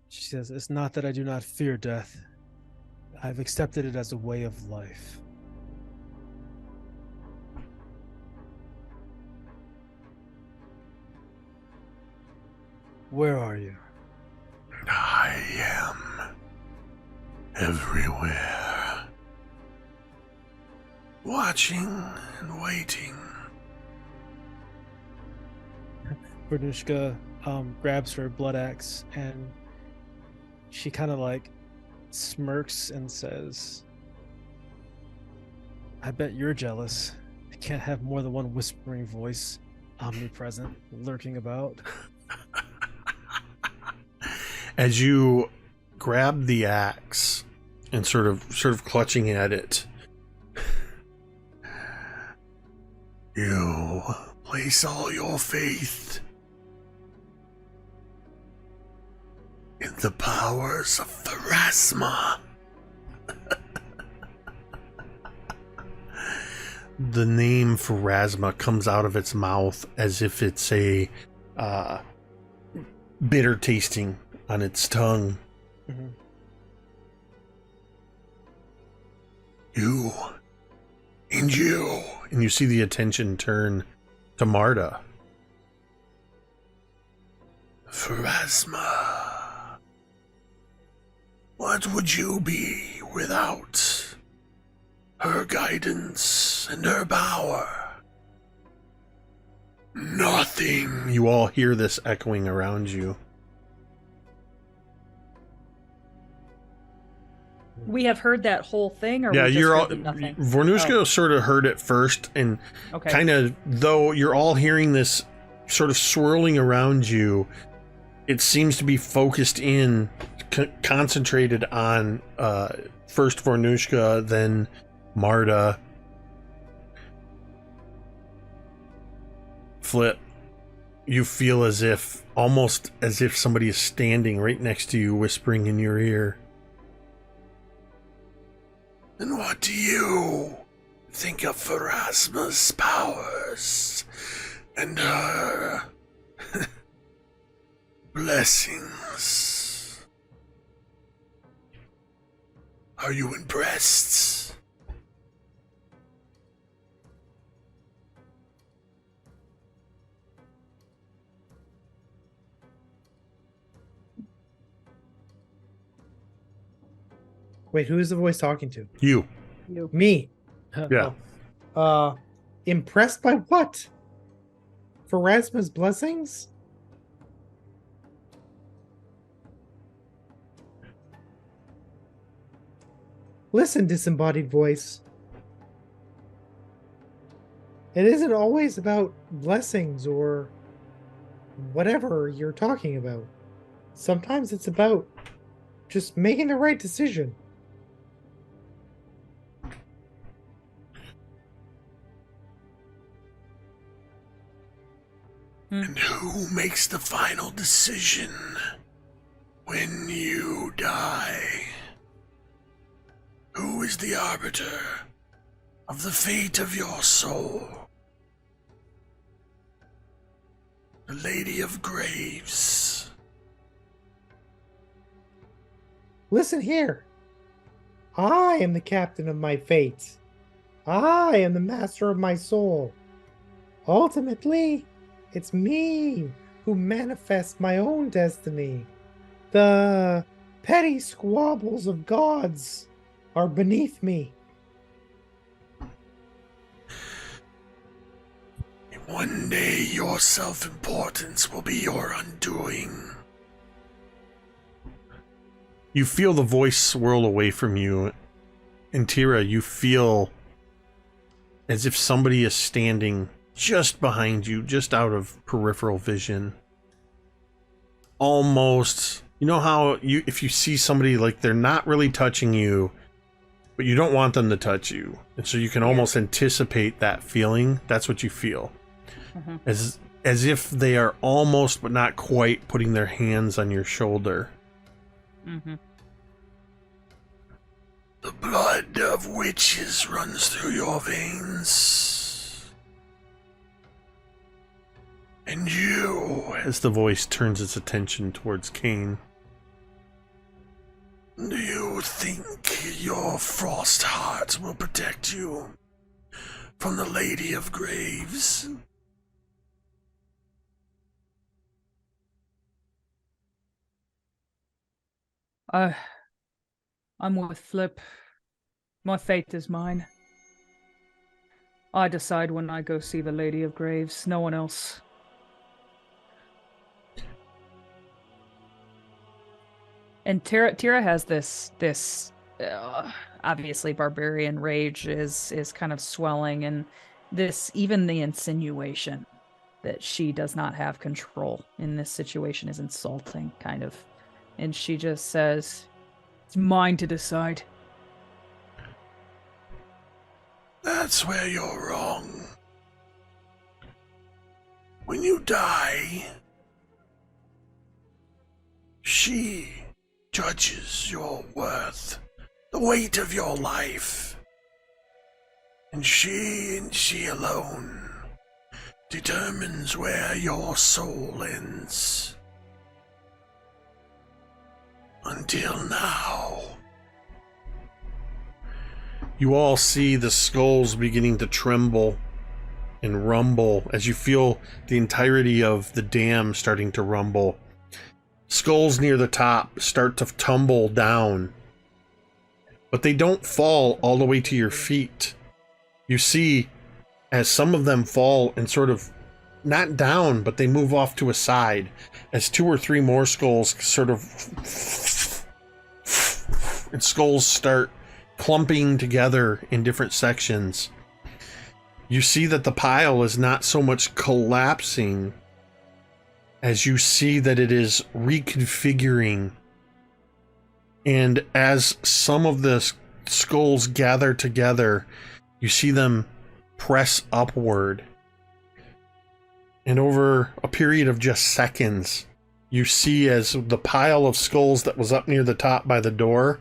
she says, "It's not that I do not fear death. I've accepted it as a way of life." Where are you? I am everywhere, watching and waiting. Vornush'ka grabs her blood axe, and she kind of like smirks and says, "I bet you're jealous. I can't have more than one whispering voice omnipresent lurking about." As you grab the axe and sort of clutching at it, you place all your faith in the powers of Pharasma. The name Pharasma comes out of its mouth as if it's a bitter tasting on its tongue. Mm-hmm. You. And you. And you see the attention turn to Marda. Pharasma. What would you be without her guidance and her power? Nothing. You all hear this echoing around you. We have heard that whole thing, or Yeah, we just you're all. heard nothing? Vornush'ka sort of heard it first, and Okay. kind of, though you're all hearing this sort of swirling around you, it seems to be focused in, concentrated on first Vornush'ka, then Marda. Flip. You feel almost as if somebody is standing right next to you, whispering in your ear. And what do you think of Pharasma's powers and her blessings? Are you impressed? Wait, who is the voice talking to? You. You. Me. Yeah. Impressed by what? Pharasma's blessings? Listen, disembodied voice. It isn't always about blessings or whatever you're talking about. Sometimes it's about just making the right decision. And who makes the final decision when you die? Who is the arbiter of the fate of your soul? The Lady of Graves. Listen here. I am the captain of my fate. I am the master of my soul. Ultimately, it's me who manifests my own destiny. The petty squabbles of gods are beneath me. One day your self-importance will be your undoing. You feel the voice swirl away from you, and Teera, you feel as if somebody is standing just behind you, just out of peripheral vision. Almost, you know how if you see somebody like they're not really touching you, but you don't want them to touch you, and so you can almost anticipate that feeling. That's what you feel. Mm-hmm. As if they are almost but not quite putting their hands on your shoulder. Mm-hmm. The blood of witches runs through your veins. And you, as the voice turns its attention towards Cain, do you think your frost heart will protect you from the Lady of Graves? I'm with Flip. My fate is mine. I decide when I go see the Lady of Graves, no one else. And Teera has this obviously barbarian rage is kind of swelling, and even the insinuation that she does not have control in this situation is insulting, kind of. And she just says, "It's mine to decide." That's where you're wrong. When you die, she judges your worth, the weight of your life. And she alone determines where your soul ends. Until now, You all see the skulls beginning to tremble and rumble as you feel the entirety of the dam starting to rumble. Skulls near the top start to tumble down, but they don't fall all the way to your feet. You see as some of them fall and sort of not down, but they move off to a side as 2 or 3 more skulls sort of and skulls start clumping together in different sections. You see that the pile is not so much collapsing as you see that it is reconfiguring. And as some of the skulls gather together, you see them press upward. And over a period of just seconds, you see as the pile of skulls that was up near the top by the door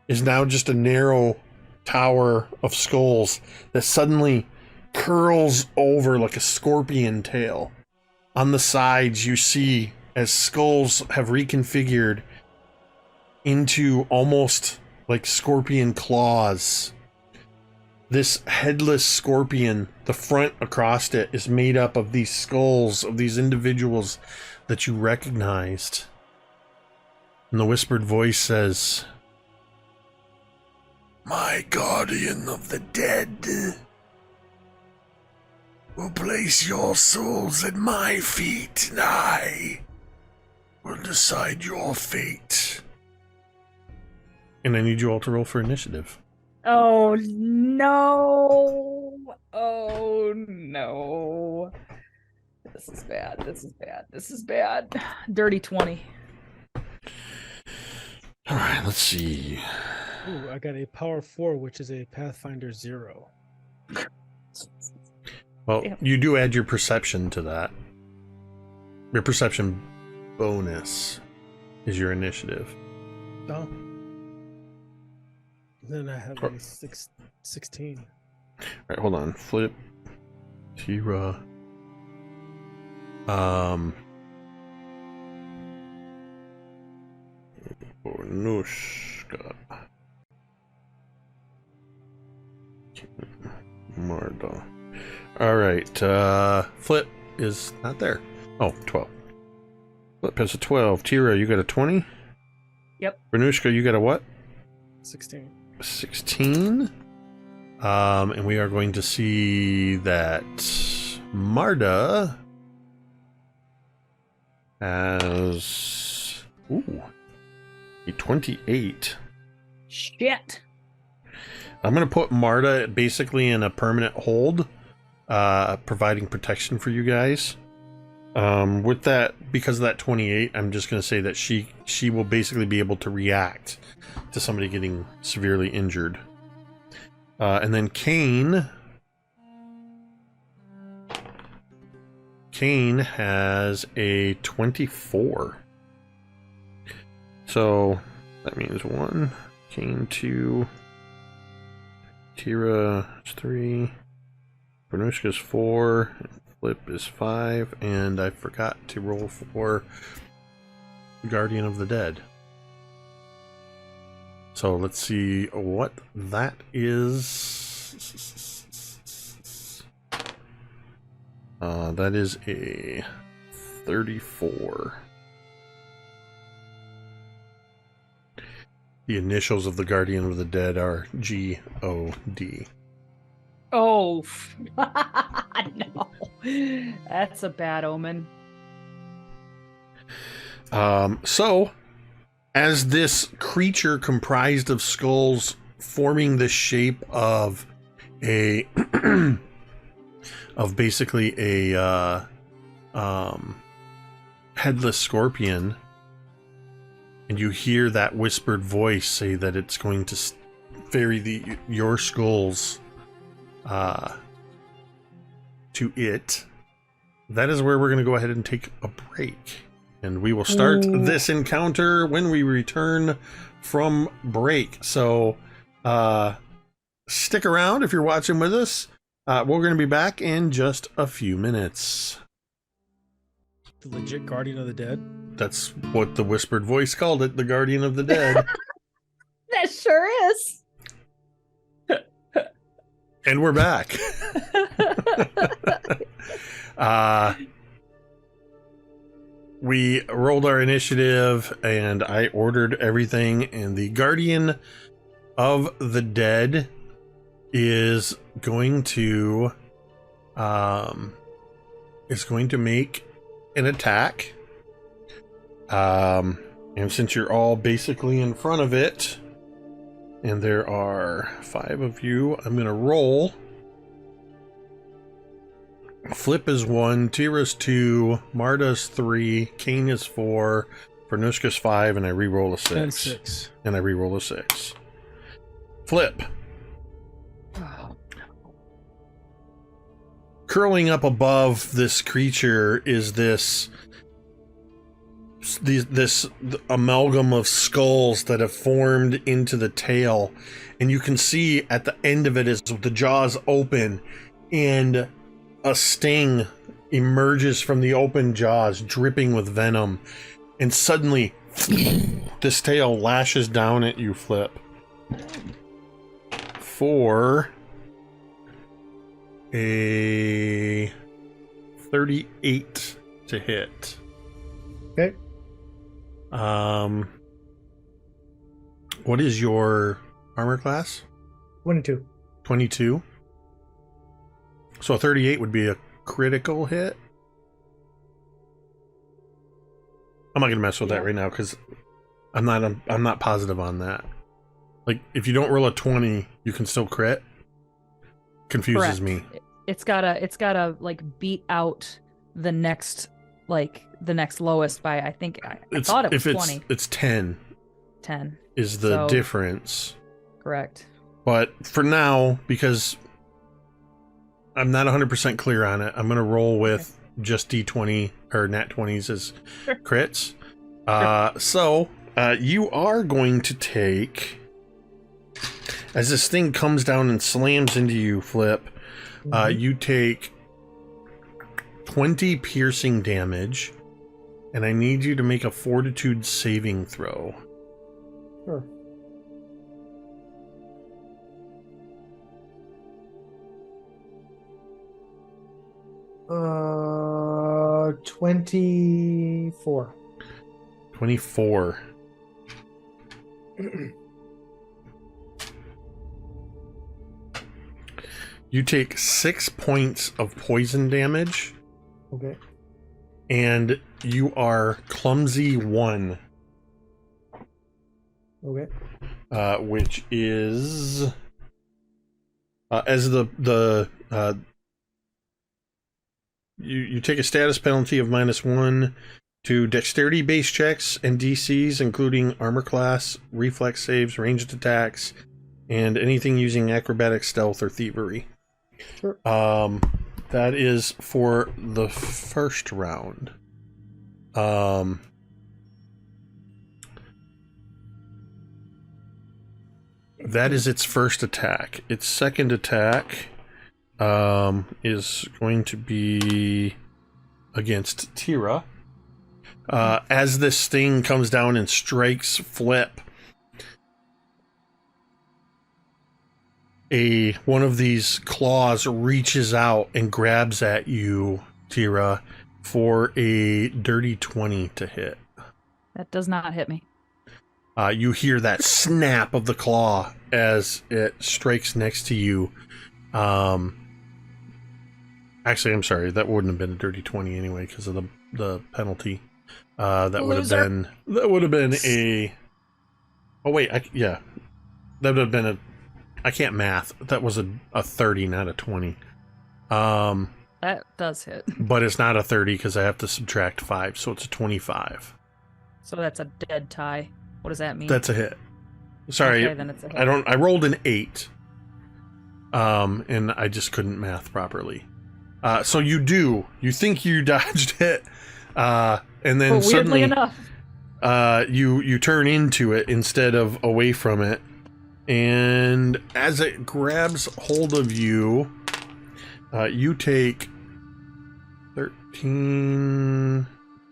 is now just a narrow tower of skulls that suddenly curls over like a scorpion tail. On the sides, you see as skulls have reconfigured into almost like scorpion claws. This headless scorpion, the front across it, is made up of these skulls of these individuals that you recognized. And the whispered voice says, "My guardian of the dead will place your souls at my feet, and I will decide your fate." And I need you all to roll for initiative. Oh no! Oh no! This is bad. This is bad. This is bad. Dirty 20. All right, let's see. Ooh, I got a power 4, which is a Pathfinder 0. Well, Damn. you do add your perception to that. Your perception bonus is your initiative. Oh. Then I have a 16. All right, hold on. Flip. Teera. Vornush'ka. Marda. All right, Flip is not there. Oh, 12. Flip has a 12. Teera, you got a 20? Yep. Vornush'ka, you got a what? 16. 16. And we are going to see that Marda has a 28. Shit. I'm going to put Marda basically in a permanent hold, providing protection for you guys. With that, because of that 28, I'm just going to say that she will basically be able to react to somebody getting severely injured. And then Kane has a 24. So that means 1, Kane 2, Teera is 3, Vornush'ka is 4, Flip is 5, and I forgot to roll for Guardian of the Dead. So let's see what that is. That is a 34. The initials of the Guardian of the Dead are G-O-D. Oh, no. That's a bad omen. So, as this creature comprised of skulls forming the shape of a of basically a headless scorpion, and you hear that whispered voice say that it's going to ferry your skulls to it, that is where we're going to go ahead and take a break. And we will start this encounter when we return from break. So stick around if you're watching with us. We're going to be back in just a few minutes. The legit Guardian of the Dead? That's what the whispered voice called it, the Guardian of the Dead. That sure is. And we're back. We rolled our initiative, and I ordered everything, and the Guardian of the Dead is going to make an attack. And since you're all basically in front of it, and there are 5 of you, I'm going to roll. Flip is 1, Teera's 2, Marda's 3, Kane is 4, Vornush'ka's 5, and I re-roll a 6. And 6. And I re-roll a 6. Flip. Curling up above this creature is this amalgam of skulls that have formed into the tail, and you can see at the end of it is the jaws open, and a sting emerges from the open jaws, dripping with venom, and suddenly this tail lashes down at you, Flip, for a 38 to hit. Okay. What is your armor class? 22. 22. So a 38 would be a critical hit. I'm not gonna mess with that right now because I'm not positive on that. Like, if you don't roll a 20, you can still crit. Confuses me. It's gotta like beat out the next lowest by, I think I thought it was 20. It's 10. 10 is the difference. Correct. But for now, because I'm not 100% clear on it, I'm going to roll with just D20 or nat 20s as crits. So you are going to take, as this thing comes down and slams into you, Flip, you take 20 piercing damage, and I need you to make a fortitude saving throw. Sure. Uh, 24. 24. You take 6 points of poison damage. Okay. And you are clumsy 1. Okay. Which is as you take a status penalty of -1 to dexterity based checks and DCs, including armor class, reflex saves, ranged attacks, and anything using acrobatic, stealth, or thievery. Sure. That is for the first round. That is its first attack. Its second attack is going to be against Teera. As this thing comes down and strikes Flip, one of these claws reaches out and grabs at you, Teera, for a dirty 20 to hit. That does not hit me. You hear that snap of the claw as it strikes next to you. Actually, I'm sorry, that wouldn't have been a dirty 20 anyway because of the penalty. That would have been a. Oh wait, that would have been a. I can't math. That was a 30, not a 20. That does hit. But it's not a 30 because I have to subtract 5, so it's a 25. So that's a dead tie. What does that mean? That's a hit. Sorry, okay, then it's a hit. I rolled an 8. And I just couldn't math properly. So you think you dodged it, and then but weirdly suddenly enough, you turn into it instead of away from it, and as it grabs hold of you, you take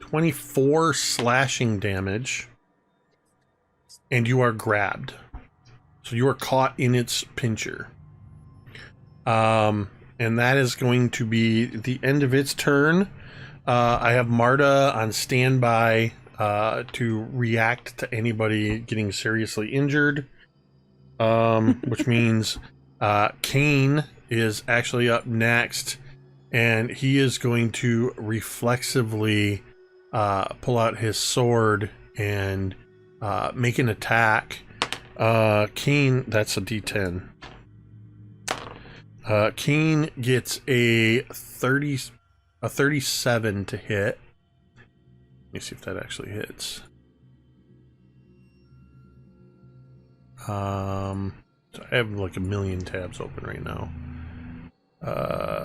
24 slashing damage, and you are grabbed. So you are caught in its pincher. And that is going to be the end of its turn. I have Marda on standby to react to anybody getting seriously injured, which means Kane is actually up next, and he is going to reflexively pull out his sword and make an attack. Kane, that's a D10. Kane gets a 37 to hit. Let me see if that actually hits. So I have like a million tabs open right now.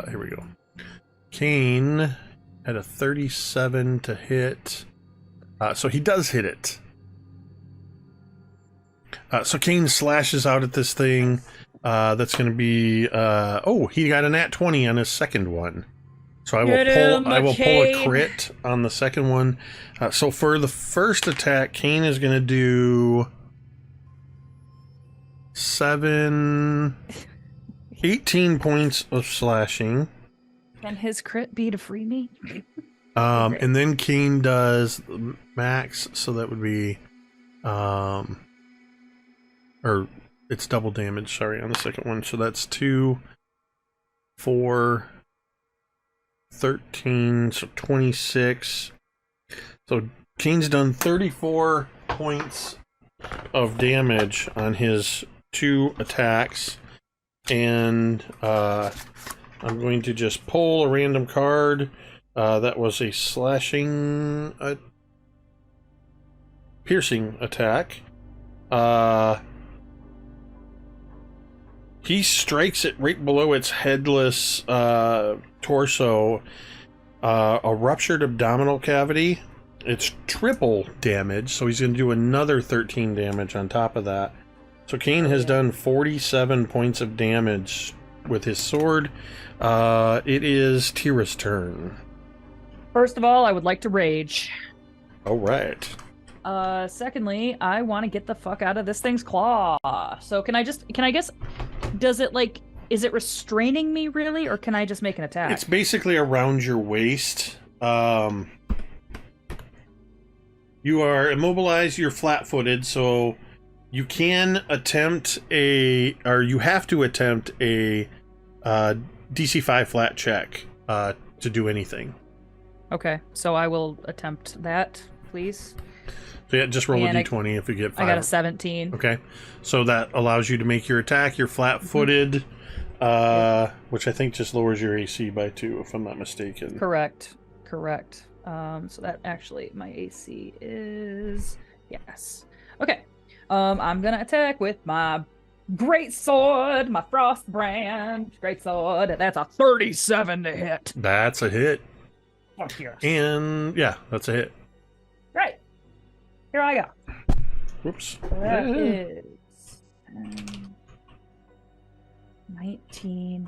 Here we go. Kane had a 37 to hit. So he does hit it. So Kane slashes out at this thing. That's going to be... oh, he got a nat 20 on his second one. So I will pull a crit on the second one. So for the first attack, Kane is going to do 18 points of slashing. Can his crit be to free me? And then Kane does max, so that would be or it's double damage, sorry, on the second one. So that's 2, 4, 13, so 26. So Kane's done 34 points of damage on his 2 attacks. And I'm going to just pull a random card. That was a slashing, piercing attack. He strikes it right below its headless torso. A ruptured abdominal cavity. It's triple damage, so he's going to do another 13 damage on top of that. So Kane has done 47 points of damage with his sword. It is Teera's turn. First of all, I would like to rage. All right. Secondly, I want to get the fuck out of this thing's claw. So can I guess, does it is it restraining me really, or can I just make an attack? It's basically around your waist. You are immobilized, you're flat-footed, so you can attempt you have to attempt a DC 5 flat check to do anything. Okay, so I will attempt that, please. So yeah, just roll a d20 if you get 5. I got a 17. Okay, so that allows you to make your attack. You're flat-footed, which I think just lowers your AC by 2, if I'm not mistaken. Correct. So that actually, my AC is... Yes. Okay. I'm gonna attack with my great sword, my frost brand great sword. That's a 37 to hit. That's a hit. Fuck yes. And yeah, that's a hit. Right. Here I go. Whoops. That is 19.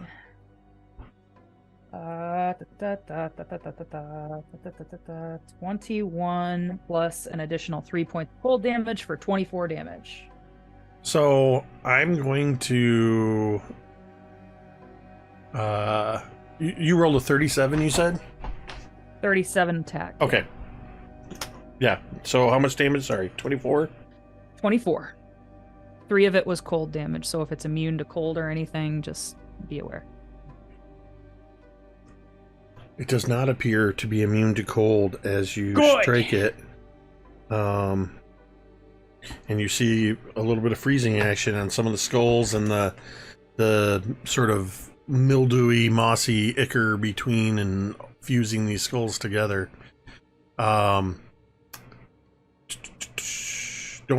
21 plus an additional 3 points cold damage for 24 damage. So I'm going to you rolled a 37, you said? 37 attack. Okay. Yeah. So how much damage? Sorry, 24? 24. 3 of it was cold damage, so if it's immune to cold or anything, just be aware. It does not appear to be immune to cold as you strike it. And you see a little bit of freezing action on some of the skulls and the sort of mildewy, mossy ichor between and fusing these skulls together. Don't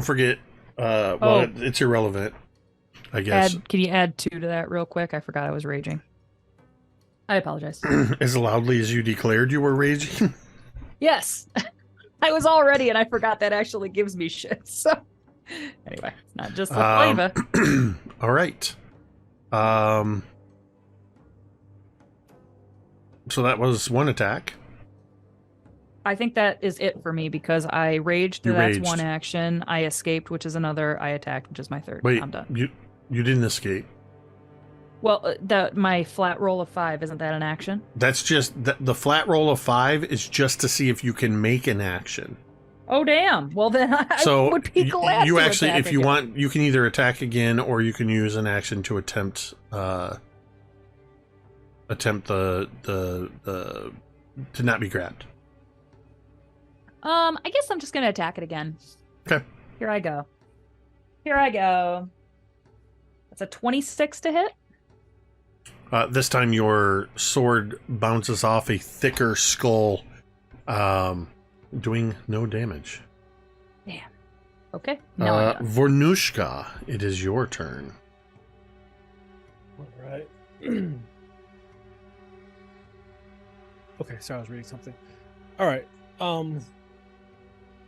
forget, it's irrelevant, I guess. Can you add 2 to that real quick? I forgot I was raging. I apologize. As loudly as you declared you were raging? Yes. I was all ready and I forgot that actually gives me shit. So anyway, it's not just the flavor. All right. So that was one attack. I think that is it for me because I raged. That's one action. I escaped, which is another. I attacked, which is my third. Wait, I'm done. You didn't escape. Well, my flat roll of 5, isn't that an action? That's just the flat roll of 5 is just to see if you can make an action. Oh, damn. Well, then I would be glad you to actually, attack if you again. want, you can either attack again or you can use an action to attempt the to not be grabbed. I guess I'm just gonna attack it again. Okay. Here I go. That's a 26 to hit. This time your sword bounces off a thicker skull, doing no damage. Damn. Okay. Now I'm done. Vornush'ka, it is your turn. All right. Okay, sorry, I was reading something. All right.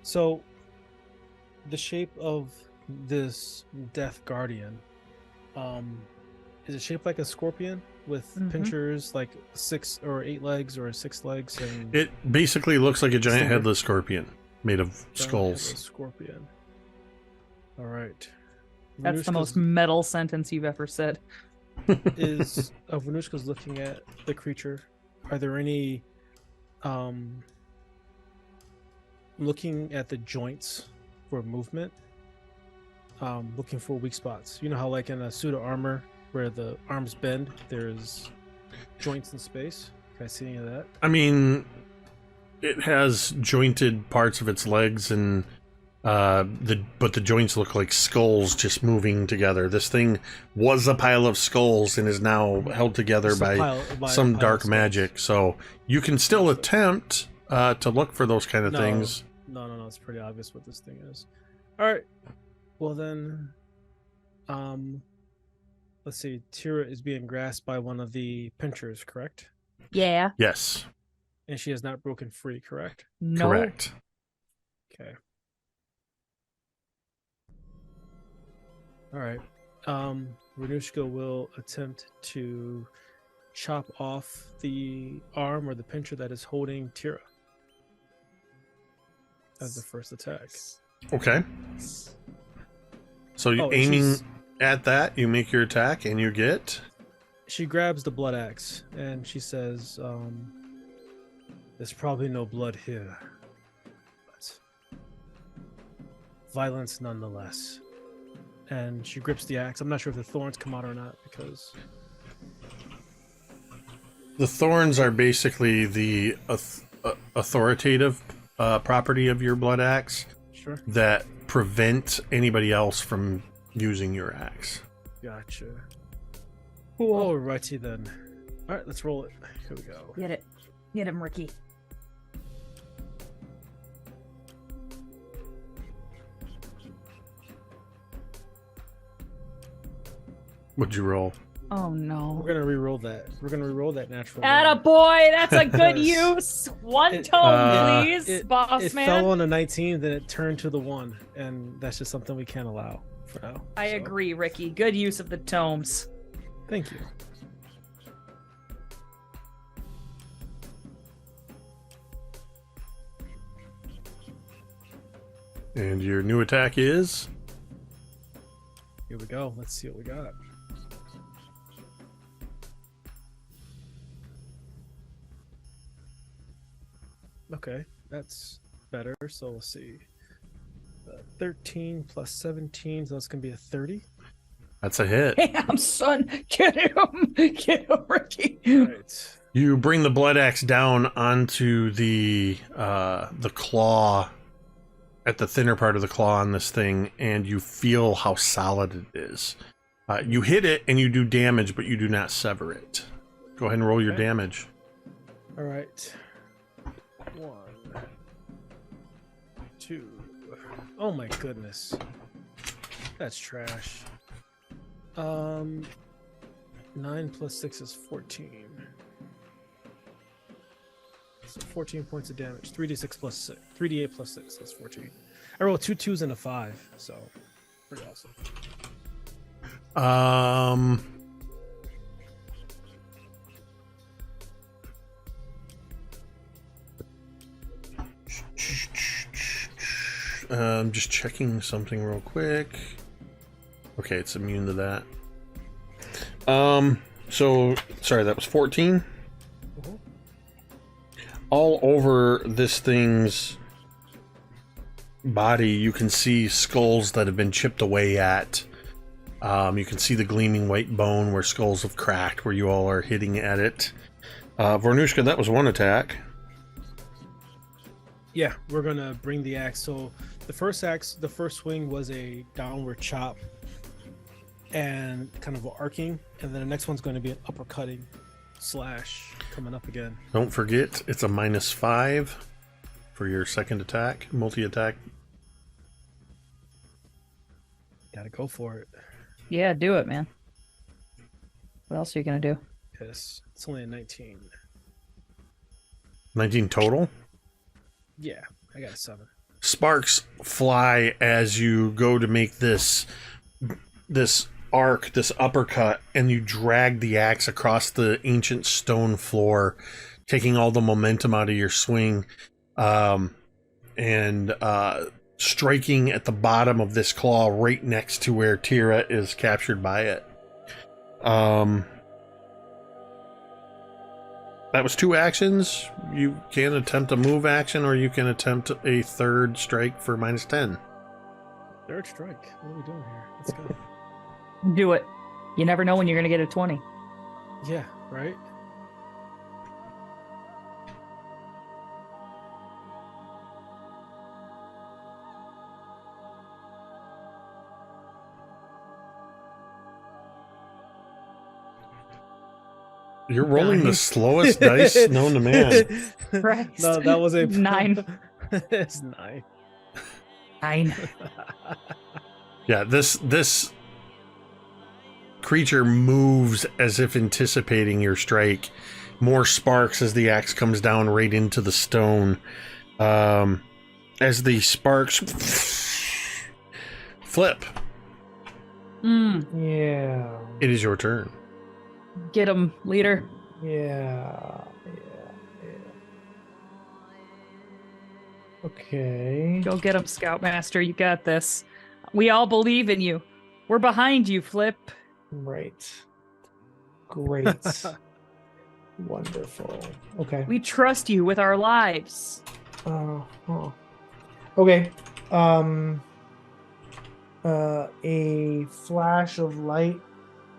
So the shape of this Death Guardian, is it shaped like a scorpion with pincers, like 6 or 8 legs or 6 legs? And It basically looks like a giant Stinger. headless scorpion made of giant skulls. headless Scorpion. All right. That's the most metal sentence you've ever said. Vornush'ka's looking at the creature. Are there any looking at the joints for movement, looking for weak spots? You know how like in a suit of armor where the arms bend, there's joints in space? Can I see any of that? I mean, it has jointed parts of its legs and but the joints look like skulls just moving together. This thing was a pile of skulls and is now held together Just a by pile some of dark skulls. magic. So you can still attempt to look for those kind of No. things. No, it's pretty obvious what this thing is. All right. Well then, let's see. Teera is being grasped by one of the pinchers, correct? Yeah. Yes, And she has not broken free, correct? No. correct. Okay. All right. Vornush'ka will attempt to chop off the arm or the pincher that is holding Teera as the first attack. Okay. So Oh, and aiming she's- at that, you make your attack and you get. She grabs the blood axe and she says, there's probably no blood here, but violence nonetheless. And she grips the axe. I'm not sure if the thorns come out or not because The thorns are basically the authoritative property of your blood axe sure. that prevent anybody else from using your axe. Gotcha. Alrighty then. Alright, let's roll it. Here we go. Get it. Get him, Ricky. What'd you roll? Oh no. We're gonna re-roll that. We're gonna re-roll that natural. Atta one. boy, that's a good Yes. use. One It- tome, please, It boss man. fell on a 19, then it turned to the 1, and that's just something we can't allow for now. I So, agree, Ricky. Good use of the tomes. Thank you. And your new attack is? Here we go. Let's see what we got. Okay, that's better. So let's see. 13 plus 17, so that's going to be a 30. That's a hit. Damn, son. Get him. Get him, Ricky. Right. You bring the blood axe down onto the claw, at the thinner part of the claw on this thing, and you feel how solid it is. You hit it and you do damage, but you do not sever it. Go ahead and roll your Okay. damage. All right. 1, 2. Oh my goodness. That's trash. 9 plus 6 is 14. So 14 points of damage. 3d6 plus 6. 3d8 plus 6. That's 14. I rolled 2 2s and a 5. So pretty awesome. I'm just checking something real quick. Okay, it's immune to that. So, sorry, that was 14. All over this thing's body, you can see skulls that have been chipped away at. You can see the gleaming white bone where skulls have cracked, where you all are hitting at it. Vornush'ka, that was one attack. Yeah, we're gonna bring the axe. So the first swing was a downward chop and kind of arcing, and then the next one's going to be an uppercutting slash coming up again. Don't forget, it's a -5 for your second attack, multi-attack. Gotta go for it. Yeah, do it, man. What else are you gonna do? Yes, it's only a 19. 19 total? Yeah, I got a 7. Sparks fly as you go to make this arc, this uppercut, and you drag the axe across the ancient stone floor, taking all the momentum out of your swing, and striking at the bottom of this claw right next to where Teera is captured by it. That was 2 actions. You can attempt a move action, or you can attempt a third strike for -10. Third strike. What are we doing here? Let's go. Do it. You never know when you're gonna get a 20. Yeah, right? You're rolling the slowest dice known to man. Christ. No, that was a 9. It's 9. 9. Yeah, this creature moves as if anticipating your strike. More sparks as the axe comes down right into the stone. As the sparks flip, Yeah. it is your turn. Get him, leader. Yeah. Okay. Go get him, Scoutmaster. You got this. We all believe in you. We're behind you, Flip. Right. Great. Wonderful. Okay. We trust you with our lives. Okay. A flash of light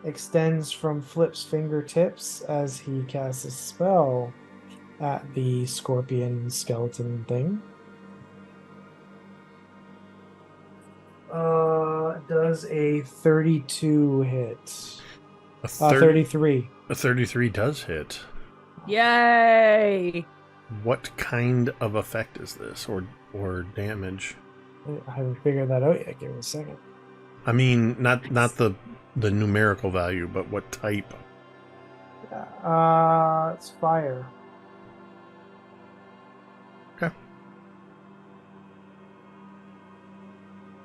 extends from Flip's fingertips as he casts a spell at the scorpion skeleton thing. Does a 32 hit? A 33. A 33 does hit. Yay! What kind of effect is this, or damage? I haven't figured that out yet. Give me a second. I mean, not the numerical value, but what type? It's fire. Okay.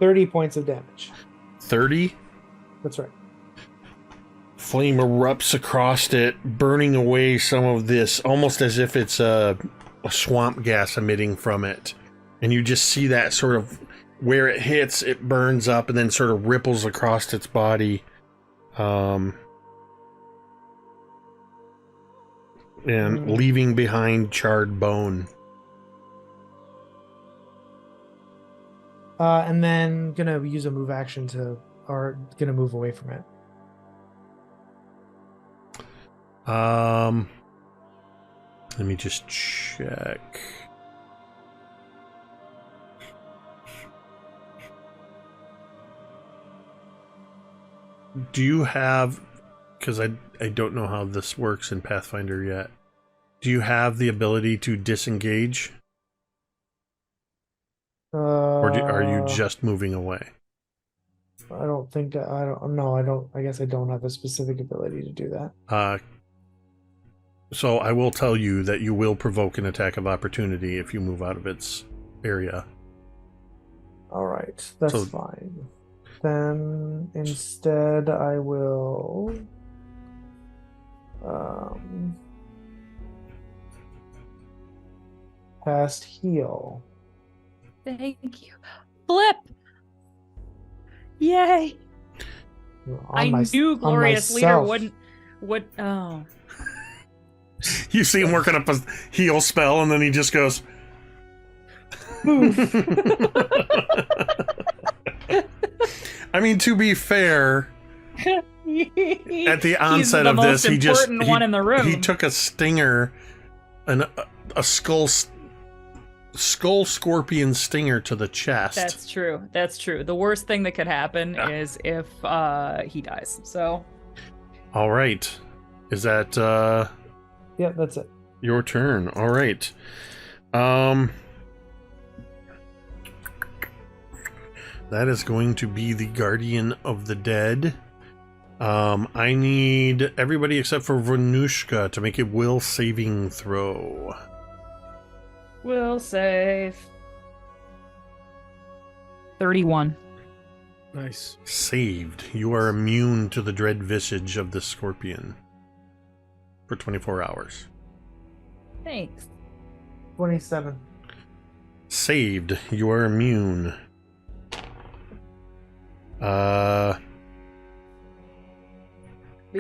30 points of damage. 30? That's right. Flame erupts across it, burning away some of this, almost as if it's a swamp gas emitting from it. And you just see that sort of, where it hits, it burns up and then sort of ripples across its body. And leaving behind charred bone. And then gonna use a move action or gonna move away from it. Let me just check. Do you have, because I don't know how this works in Pathfinder yet, do you have the ability to disengage? Or are you just moving away? I don't think that, I don't, I guess I don't have a specific ability to do that. So I will tell you that you will provoke an attack of opportunity if you move out of its area. All right, that's fine. Then instead I will cast heal. Thank you. Flip! Yay! I knew Glorious Leader would. Oh. You see him working up a heal spell, and then he just goes. I mean, to be fair, at the onset of this, he took a stinger, a skull scorpion stinger to the chest. That's true. That's true. The worst thing that could happen is if he dies. So. All right. Is that Yeah, that's it. Your turn. All right. That is going to be the Guardian of the Dead. I need everybody except for Vornush'ka to make a will saving throw. Will save. 31. Nice. Saved. You are immune to the dread visage of the scorpion for 24 hours. Thanks. 27. Saved. You are immune. Me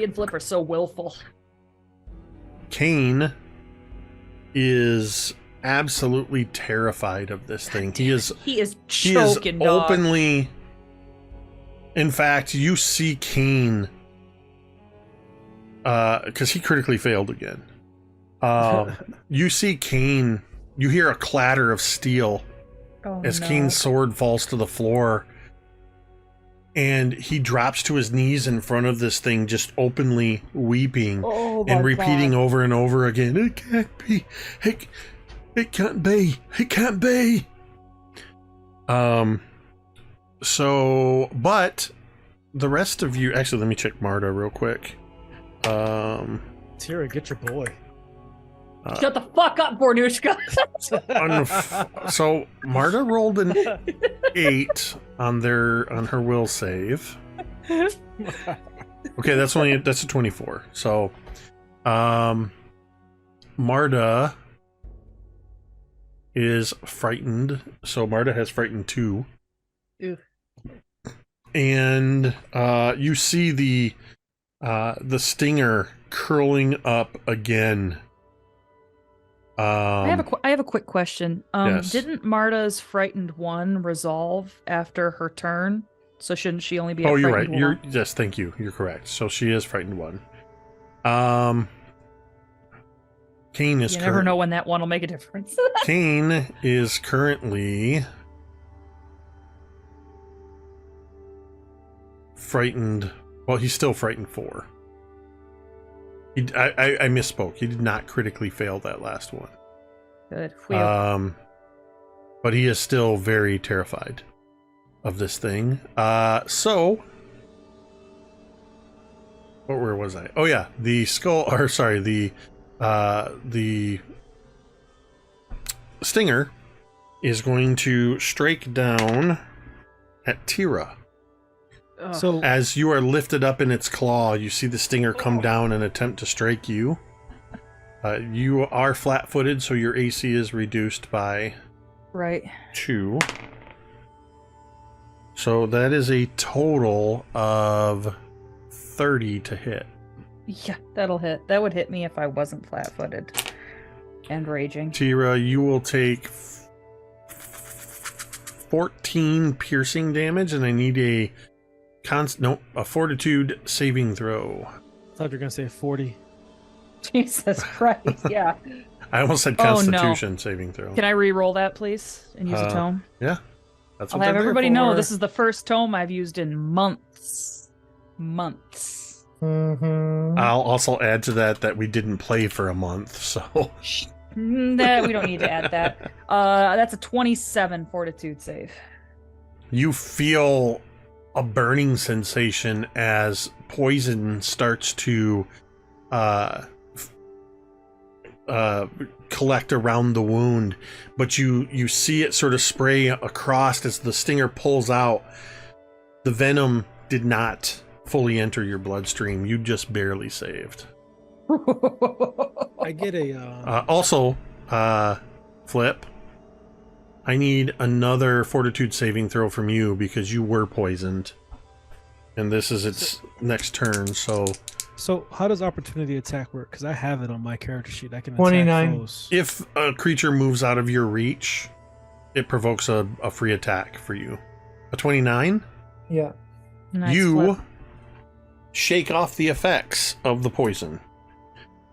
and Flip are so willful. Kane is absolutely terrified of this thing. He is choking, dog. Openly. In fact, you see Kane, because he critically failed again. You see Kane. You hear a clatter of steel as Kane's sword falls to the floor. And he drops to his knees in front of this thing, just openly weeping and repeating over and over again, "It can't be. It can't be. It can't be." So, but the rest of you, actually, let me check Marda real quick. Teera, get your boy. Shut the fuck up, Vornush'ka. So Marda rolled an 8 on her will save. Okay, that's a 24. So, Marda is frightened. So Marda has frightened 2. Ew. And you see the stinger curling up again. I have a quick question. Yes. Didn't Marda's frightened 1 resolve after her turn? So shouldn't she only be? Oh, you're right. 1? Yes, thank you. You're correct. So she is frightened 1. Kane is. You never know when that one will make a difference. Kane is currently frightened. Well, he's still frightened 4. I misspoke. He did not critically fail that last one. Good. But he is still very terrified of this thing. So, where was I? Oh yeah, the stinger is going to strike down at Teera. So as you are lifted up in its claw, you see the stinger come down and attempt to strike you. You are flat-footed, so your AC is reduced by 2. So that is a total of 30 to hit. Yeah, that'll hit. That would hit me if I wasn't flat-footed and raging. Teera, you will take 14 piercing damage, and I need a fortitude saving throw. I thought you were gonna say 40. Jesus Christ, yeah. I almost said Constitution saving throw. Can I re-roll that, please, and use a tome? Yeah. That's what I'll have everybody know this is the first tome I've used in months. Mm-hmm. I'll also add to that we didn't play for a month, so... That we don't need to add that. That's a 27 fortitude save. You feel a burning sensation as poison starts to collect around the wound, but you see it sort of spray across as the stinger pulls out. The venom did not fully enter your bloodstream. You just barely saved. I get a also, Flip, I need another fortitude saving throw from you because you were poisoned. And this is its next turn, so So how does opportunity attack work? Because I have it on my character sheet. I can attack 29. foes. if a creature moves out of your reach, it provokes a free attack for you. A 29? Yeah. Nice You flip. shake off the effects of the poison.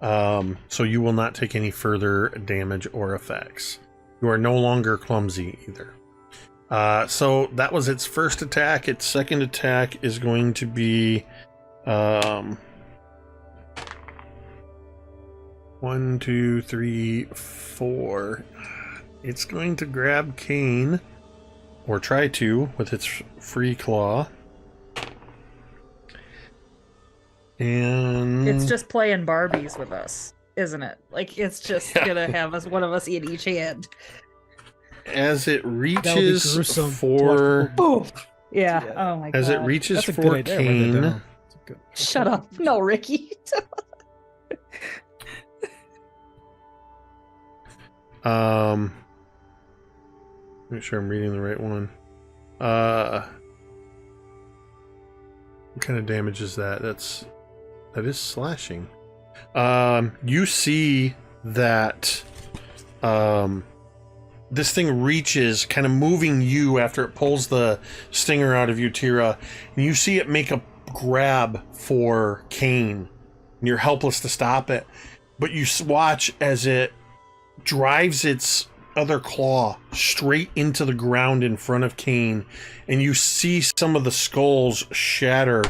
So you will not take any further damage or effects. You are no longer clumsy either. So that was its first attack. Its second attack is going to be 1, 2, 3, 4. It's going to grab Kane, or try to, with its free claw. And It's just playing Barbies with us, isn't it? Like it's just gonna have us one of us in each hand. as it That would be reaches gruesome to for watch people- Yeah. Yeah. Oh my god. as it reaches That's a for good idea. Write that Kane, down. That's a good- Shut up. No, Ricky. make sure I'm reading the right one. What kind of damage is that? That is slashing. You see that this thing reaches, kind of moving you after it pulls the stinger out of you, Teera, and you see it make a grab for Kane, and you're helpless to stop it. But you watch as it drives its other claw straight into the ground in front of Kane, and you see some of the skulls shatter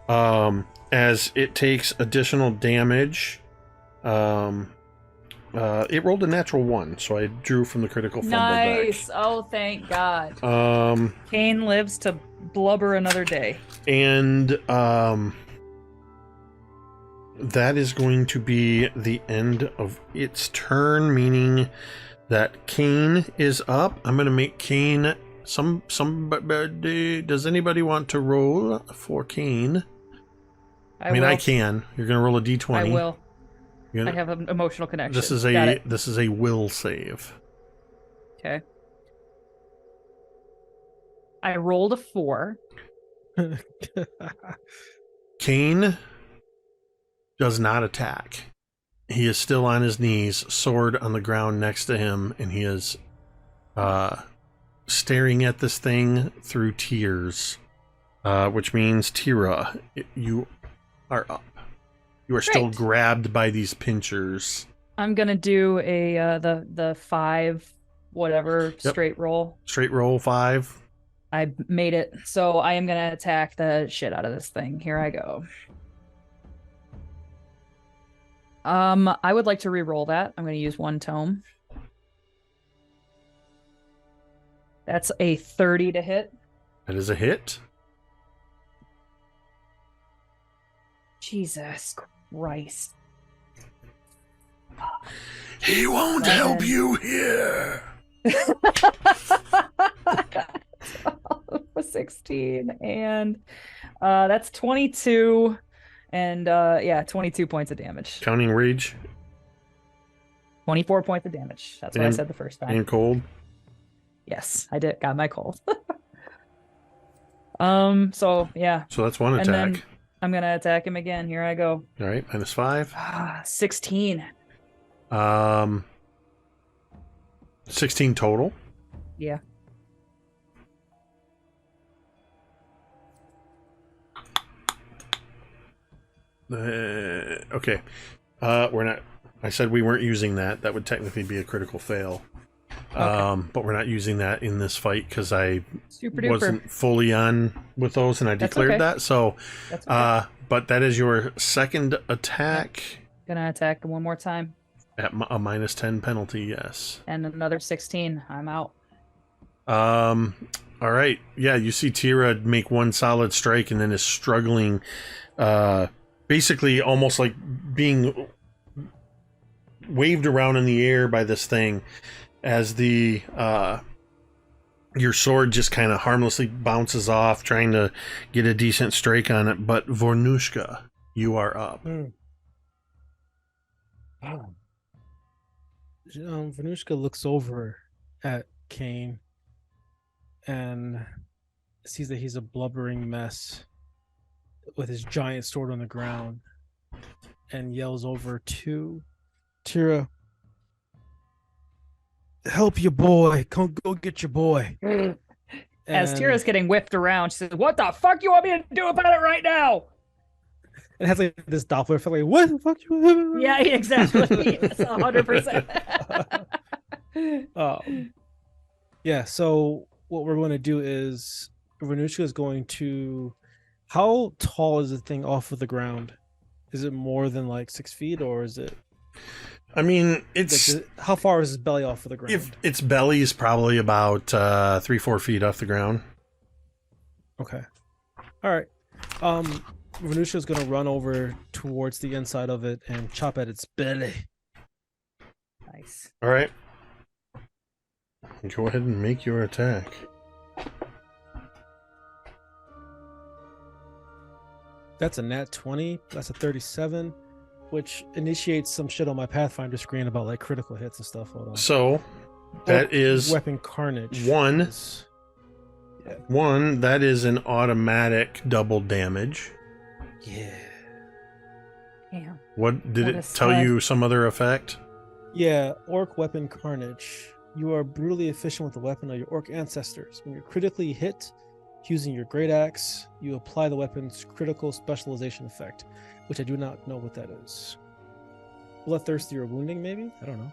as it takes additional damage. It rolled a natural 1, so I drew from the critical fumble Nice. Oh, thank God. deck. Kane lives to blubber another day. And that is going to be the end of its turn, meaning that Kane is up. I'm going to make Kane somebody. Does anybody want to roll for Kane? I mean, will. I can. You're going to roll a d20. I will. You're I gonna- have an emotional connection. This is Got a it. this is a will save. Okay. I rolled a 4. Kane does not attack. He is still on his knees, sword on the ground next to him, and he is staring at this thing through tears, which means, Teera, you are up. You are still Great. grabbed by these pinchers. I'm gonna do a the 5 whatever straight roll. Straight roll 5. I made it, so I am gonna attack the shit out of this thing. Here I go. I would like to re-roll that. I'm gonna use 1 tome. That's a 30 to hit. That is a hit. Jesus Christ. He won't help you here. 16 and that's 22 and 22 points of damage. Counting rage 24 points of damage. That's what I And- said the first time. and cold. Yes, I did. Got my cold. So yeah, So that's one and attack. then I'm gonna attack him again. Here I go. All right, -5. 16. 16 total. Yeah. Okay. We're not. I said we weren't using that. That would technically be a critical fail. But we're not using that in this fight because I Super duper. wasn't fully on with those, and I That's declared okay. that. So, That's okay. but that is your second attack Gonna attack him one more time. at a -10 penalty. Yes. And another 16. I'm out. All right. Yeah, you see Teera make one solid strike and then is struggling, basically almost like being waved around in the air by this thing as the your sword just kind of harmlessly bounces off, trying to get a decent strike on it. But Vornush'ka, you are up. Vornush'ka looks over at Kane and sees that he's a blubbering mess with his giant sword on the ground and yells over to Teera, help your boy. Come go get your boy. As And Teera's getting whipped around, she says, "What the fuck you want me to do about it right now?" it has like this Doppler effect, like, what the fuck you Yeah, exactly. Yes, 100%. Yeah, so what we're going to do is Vornush'ka is going to. How tall is the thing off of the ground? Is it more than like 6 feet, or is it? I mean, it's Like, how far is his belly off of the ground? if its belly is probably about 3-4 feet off the ground. Okay. All right. Vornush'ka is going to run over towards the inside of it and chop at its belly. Nice. All right. Go ahead and make your attack. That's a nat 20. That's a 37, which initiates some shit on my Pathfinder screen about like critical hits and stuff. Hold on. So that is weapon carnage. one. Yeah. One, that is an automatic double damage. Yeah. Damn. What did What it a tell stud. you? Some other effect? Yeah, orc weapon carnage. You are brutally efficient with the weapon of your orc ancestors. When you're critically hit using your great axe, you apply the weapon's critical specialization effect, which I do not know what that is. Bloodthirsty or wounding, maybe? I don't know.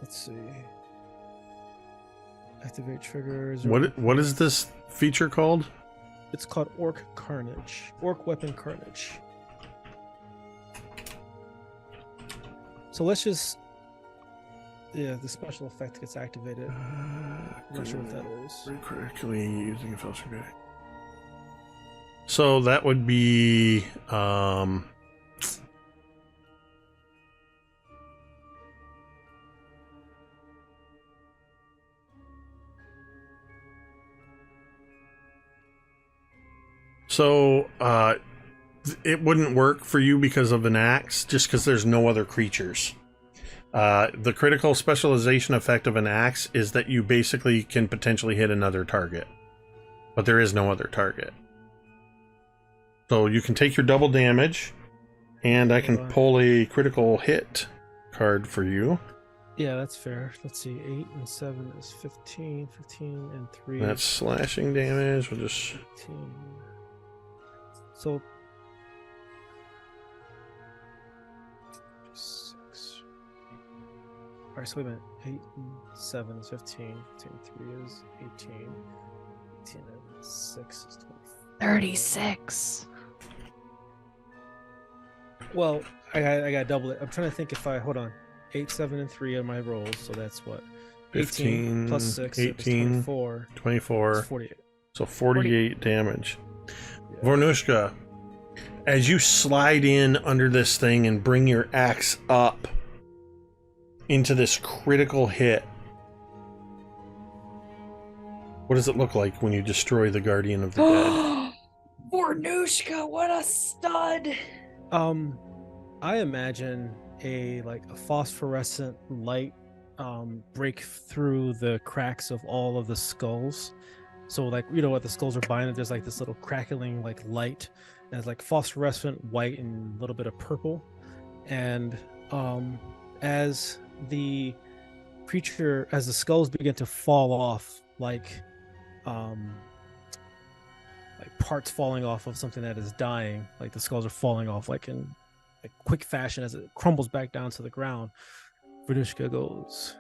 Let's see. Activate triggers. What is this feature called? It's called Orc Carnage. Orc Weapon Carnage. So let's just... Yeah, the special effect gets activated. I'm not sure what that is. Correctly using a filter guy. So that would be so it wouldn't work for you because of an axe, just because there's no other creatures. The critical specialization effect of an axe is that you basically can potentially hit another target, but there is no other target. So you can take your double damage, and I can pull a critical hit card for you. Yeah, that's fair. Let's see. 8 and 7 is 15. 15 and 3. That's slashing damage. We'll just 15. So 6. All right, so wait a minute. 8 and 7 is 15. 15 and 3 is 18. 18 and 6 is 24. 36. Well, I got double it. I'm trying to think if I hold on. 8, 7, and 3 are my rolls, so that's what 15 plus 6 18 24. 24. 48. So 48 damage. Yeah. Vornush'ka, as you slide in under this thing and bring your axe up into this critical hit, what does it look like when you destroy the Guardian of the Dead? Vornush'ka, what a stud! I imagine a phosphorescent light break through the cracks of all of the skulls. So what the skulls are binding, there's like this little crackling like light, and it's like phosphorescent white and a little bit of purple. And as the skulls begin to fall off, like parts falling off of something that is dying, like the skulls are falling off like in quick fashion as it crumbles back down to the ground, Vornush'ka goes,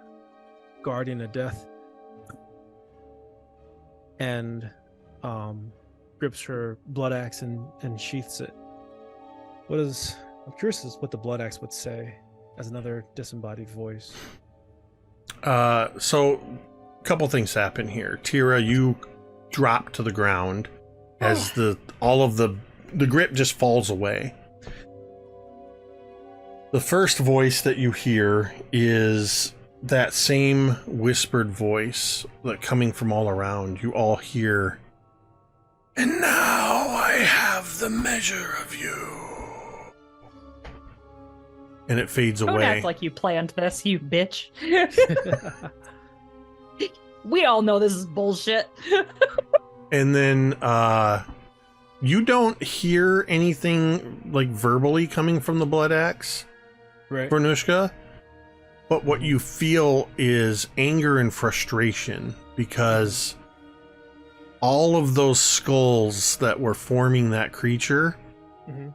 Guardian of Death, and grips her blood axe and sheaths it. I'm curious as what the blood axe would say as another disembodied voice. So a couple things happen here. Teera, you drop to the ground as all of the grip just falls away. The first voice that you hear is that same whispered voice that coming from all around. You all hear, "And now I have the measure of you." And it fades Don't away. act like you planned this, you bitch. We all know this is bullshit. And then You don't hear anything like verbally coming from the blood axe, Right. Vornush'ka, but what you feel is anger and frustration because all of those skulls that were forming that creature, Mhm.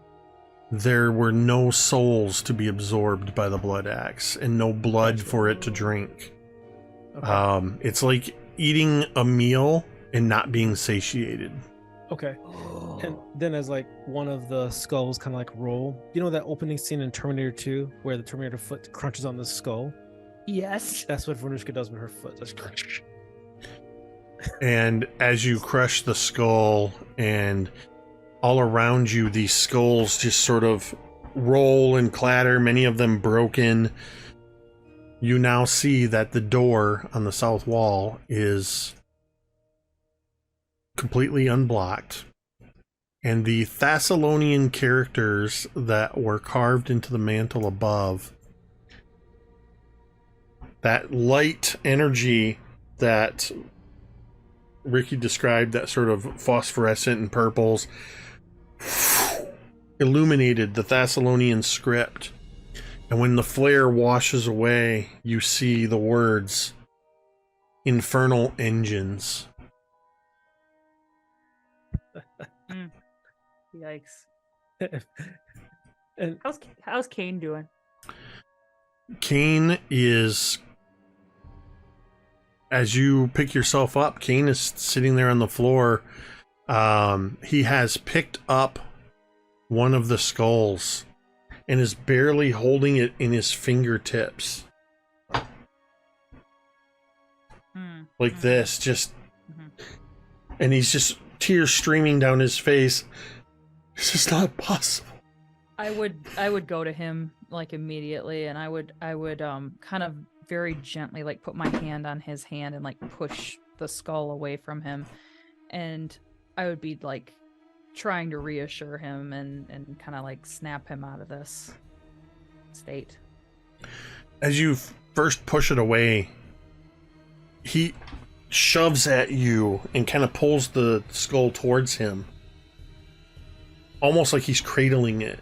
there were no souls to be absorbed by the blood axe and no blood Gotcha. for it to drink. Okay. It's like eating a meal and not being satiated. Okay. And then as like one of the skulls kind of like roll, you know that opening scene in Terminator 2 where the Terminator foot crunches on the skull? Yes. That's what Vornush'ka does with her foot. That's crunch. And as you crush the skull and all around you, these skulls just sort of roll and clatter, many of them broken. You now see that the door on the south wall is completely unblocked. And the Thessalonian characters that were carved into the mantle above, that light energy that Ricky described, that sort of phosphorescent and purples, illuminated the Thessalonian script. And when the flare washes away, you see the words, Infernal Engines. Yikes. And How's Kane doing? Kane is, as you pick yourself up, Kane is sitting there on the floor. He has picked up one of the skulls and is barely holding it in his fingertips. Like this, just... And he's just tears streaming down his face. It's just not possible. I would go to him like immediately, and I would kind of very gently like put my hand on his hand and like push the skull away from him, and I would be like trying to reassure him and kind of like snap him out of this state. As you first push it away, he shoves at you and kind of pulls the skull towards him, almost like he's cradling it.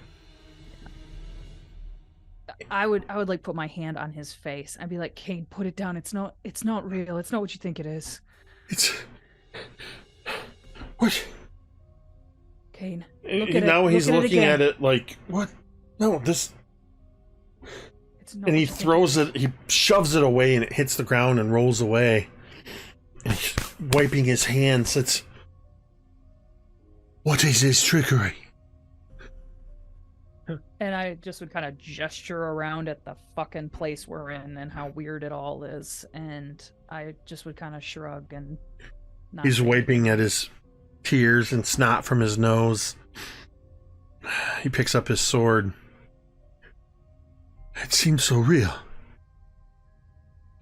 I would like put my hand on his face. I'd be like, Kane, put it down. It's not real. It's not what you think it is. It's what? Kane, And look at now it. he's Look at looking again. at it like, what? No, this. It's not And what he you think throws it. He shoves it away, and it hits the ground and rolls away. And he's wiping his hands. It's. What is this trickery? And I just would kind of gesture around at the fucking place we're in and how weird it all is. And I just would kind of shrug and not He's say wiping anything. at his tears and snot from his nose. He picks up his sword. It seems so real.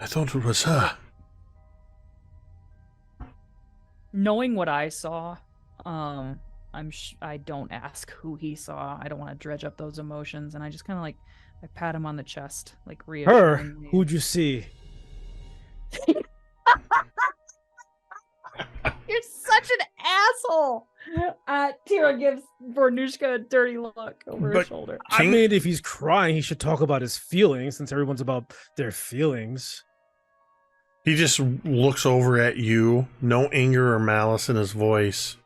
I thought it was her. Knowing what I saw, I don't ask who he saw. I don't want to dredge up those emotions, and I just kind of like I pat him on the chest, like her, reassuring me. who'd you see? You're such an asshole. Teera gives Vornush'ka a dirty look over her But- shoulder. I mean, if he's crying, he should talk about his feelings since everyone's about their feelings. He just looks over at you, no anger or malice in his voice.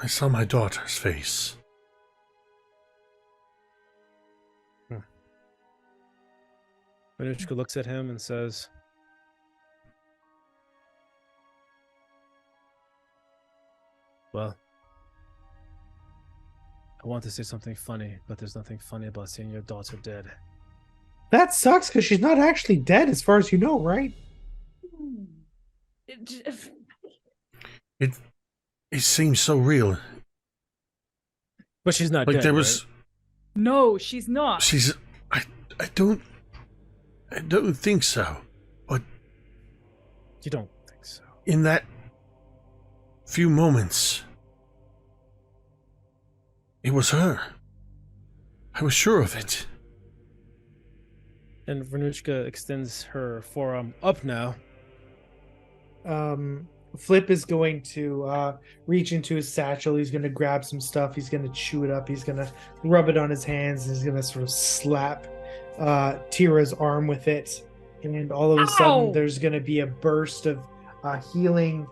I saw my daughter's face. Vornush'ka looks at him and says, well, I want to say something funny, but there's nothing funny about seeing your daughter dead. That sucks because she's not actually dead, as far as you know, right? It seems so real. But she's not Like dead, there was. No, she's not. She's. I don't think so. But right? You don't think so. in that few moments, it was her. I was sure of it. And Vornush'ka extends her forearm up now. Flip is going to reach into his satchel. He's going to grab some stuff. He's going to chew it up. He's going to rub it on his hands. He's going to sort of slap Teera's arm with it. And all of a sudden, there's going to be a burst of healing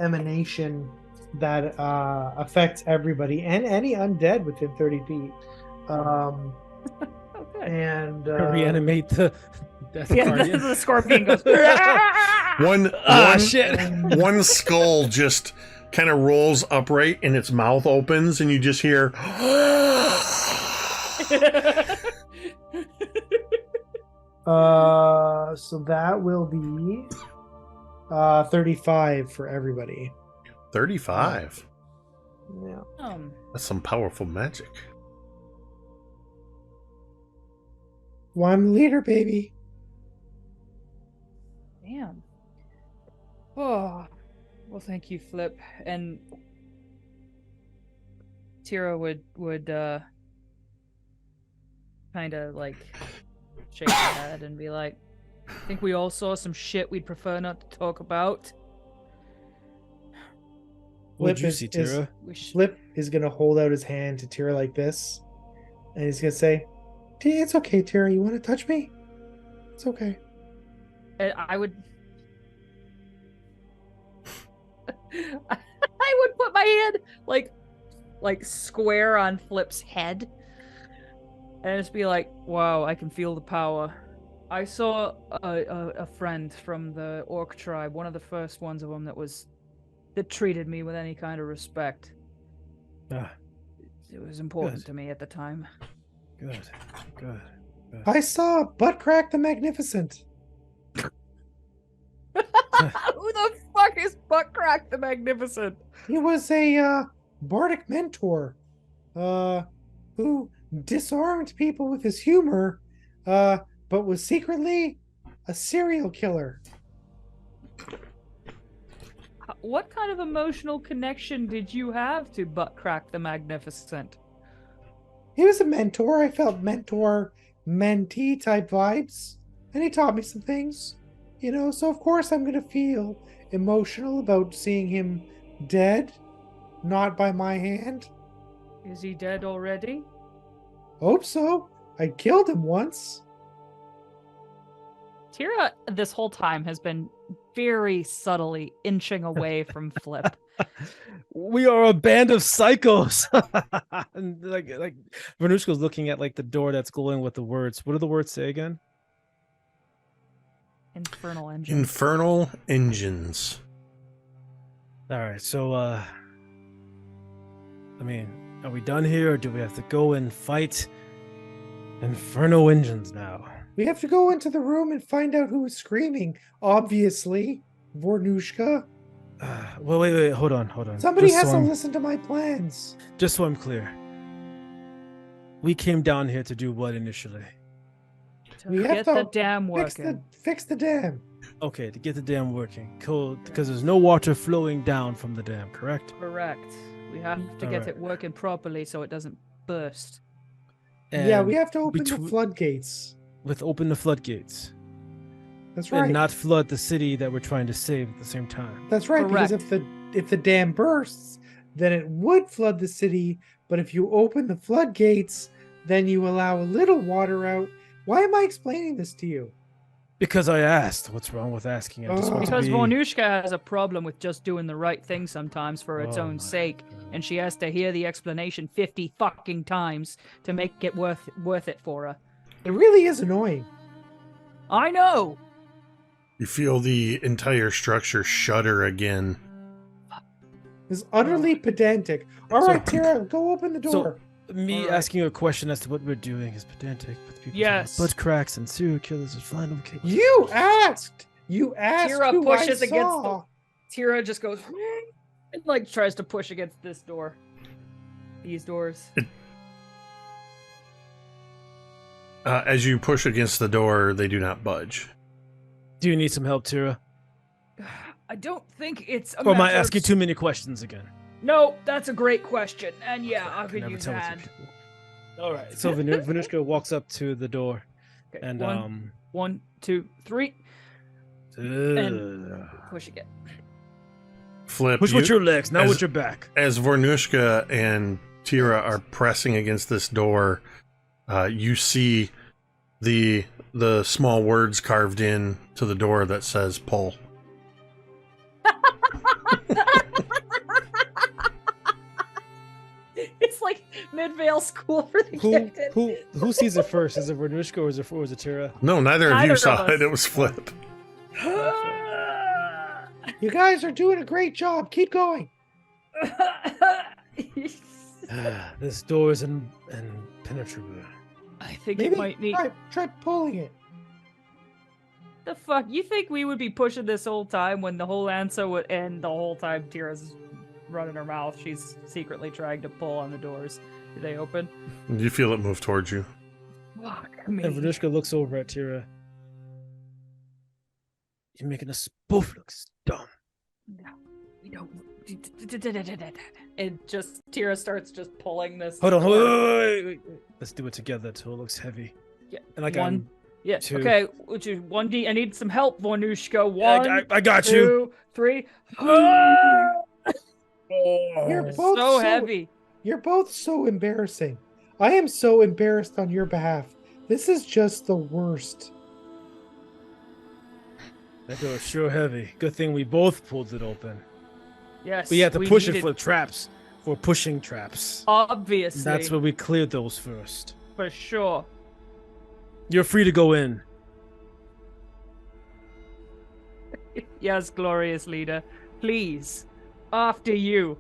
emanation that affects everybody and any undead within 30 feet. And reanimate the death Yeah, guardian. the scorpion goes. One skull just kind of rolls upright and its mouth opens and you just hear so that will be 35 for everybody. 35. Yeah. That's some powerful magic. Well, I'm the leader, baby. Damn. Oh, well, thank you, Flip. And Teera would kind of like shake her head and be like, "I think we all saw some shit we'd prefer not to talk about." What'd you Flip see, is- Teera? Flip is going to hold out his hand to Teera like this. And he's going to say, "It's okay, Teera. You want to touch me? It's okay." And I would put my hand like square on Flip's head and just be like, "Wow, I can feel the power. I saw a friend from the orc tribe, one of the first ones of them that treated me with any kind of respect. It was important Good. to me at the time." Good. I saw Buttcrack the Magnificent. Who the fuck is Buttcrack the Magnificent? He was a bardic mentor who disarmed people with his humor, but was secretly a serial killer. What kind of emotional connection did you have to Buttcrack the Magnificent? He was a mentor. I felt mentor-mentee type vibes. And he taught me some things. So of course I'm going to feel emotional about seeing him dead. Not by my hand. Is he dead already? Hope so. I killed him once. Teera this whole time has been very subtly inching away from Flip. We are a band of psychos. And like Vornush'ka's looking at like the door that's glowing with the words. What do the words say again? Infernal engine. Infernal engines. All right, so I mean, are we done here, or do we have to go and fight Inferno engines now? We have to go into the room and find out who is screaming. Obviously, Vornush'ka. Well, wait, hold on. Somebody Just has so to I'm- listen to my plans. Just so I'm clear, we came down here to do what initially? We have Get to the dam working. Fix the dam. Okay, to get the dam working. Cool, because there's no water flowing down from the dam, correct? Correct. We have to get Alright. it working properly so it doesn't burst. Yeah, And we have to open the between- floodgates. open the floodgates. That's right. And not flood the city that we're trying to save at the same time. That's right. Because Correct. if the dam bursts, then it would flood the city. But if you open the floodgates, then you allow a little water out. Why am I explaining this to you? Because I asked. What's wrong with asking? I just want Because to be... Vornush'ka has a problem with just doing the right thing sometimes for its Oh own my sake, God. and she has to hear the explanation 50 fucking times to make it worth it for her. It really is annoying. I know. You feel the entire structure shudder again. It's utterly pedantic. All So- right, Teera, go open the door. Me Alright. asking you a question as to what we're doing is pedantic, but people Yes. butt cracks and serial killers are flying over cables. You asked. You asked Teera who pushes I against saw. Teera just goes and like tries to push against this door. These doors. As you push against the door, they do not budge. Do you need some help, Teera? I don't think it's a Or am I matter of asking too many questions again? No, that's a great question. And yeah, I Can could never use tell with you hand. people. All right. So Vornush'ka walks up to the door Okay, and 1, 2, 3. uh, Push again. Flip, Push with your legs, not as- with your back. As Vornush'ka and Teera are pressing against this door, you see the small words carved in to the door that says "pull." It's like Midvale School for the Gifted. Who sees it first? Is it Vornush'ka or is it Teera? No, neither of Neither you of saw us. it. It was Flip. You guys are doing a great job. Keep going. This door is impenetrable. I think Maybe it might need. try pulling it. The fuck? You think we would be pushing this whole time when the whole answer would end the whole time Tira's running her mouth? She's secretly trying to pull on the doors. Do they open? You feel it move towards you. Fuck me. And Vornush'ka looks over at Teera. You're making us both look dumb. No, we don't. And just Teera starts just pulling this. Hold on, door. wait. Let's do it together till it looks heavy. Yeah, And like one. Yeah. two. Okay. Which is 1D. I need some help, Vornush'ka. One. I got you. 2, 3. You're It's both so heavy. You're both so embarrassing. I am so embarrassed on your behalf. This is just the worst. That door is sure heavy. Good thing we both pulled it open. Yes. We had to we push it needed- for traps. For pushing traps. Obviously. That's where we cleared those first. for sure. You're free to go in. Yes, glorious leader. Please. After you.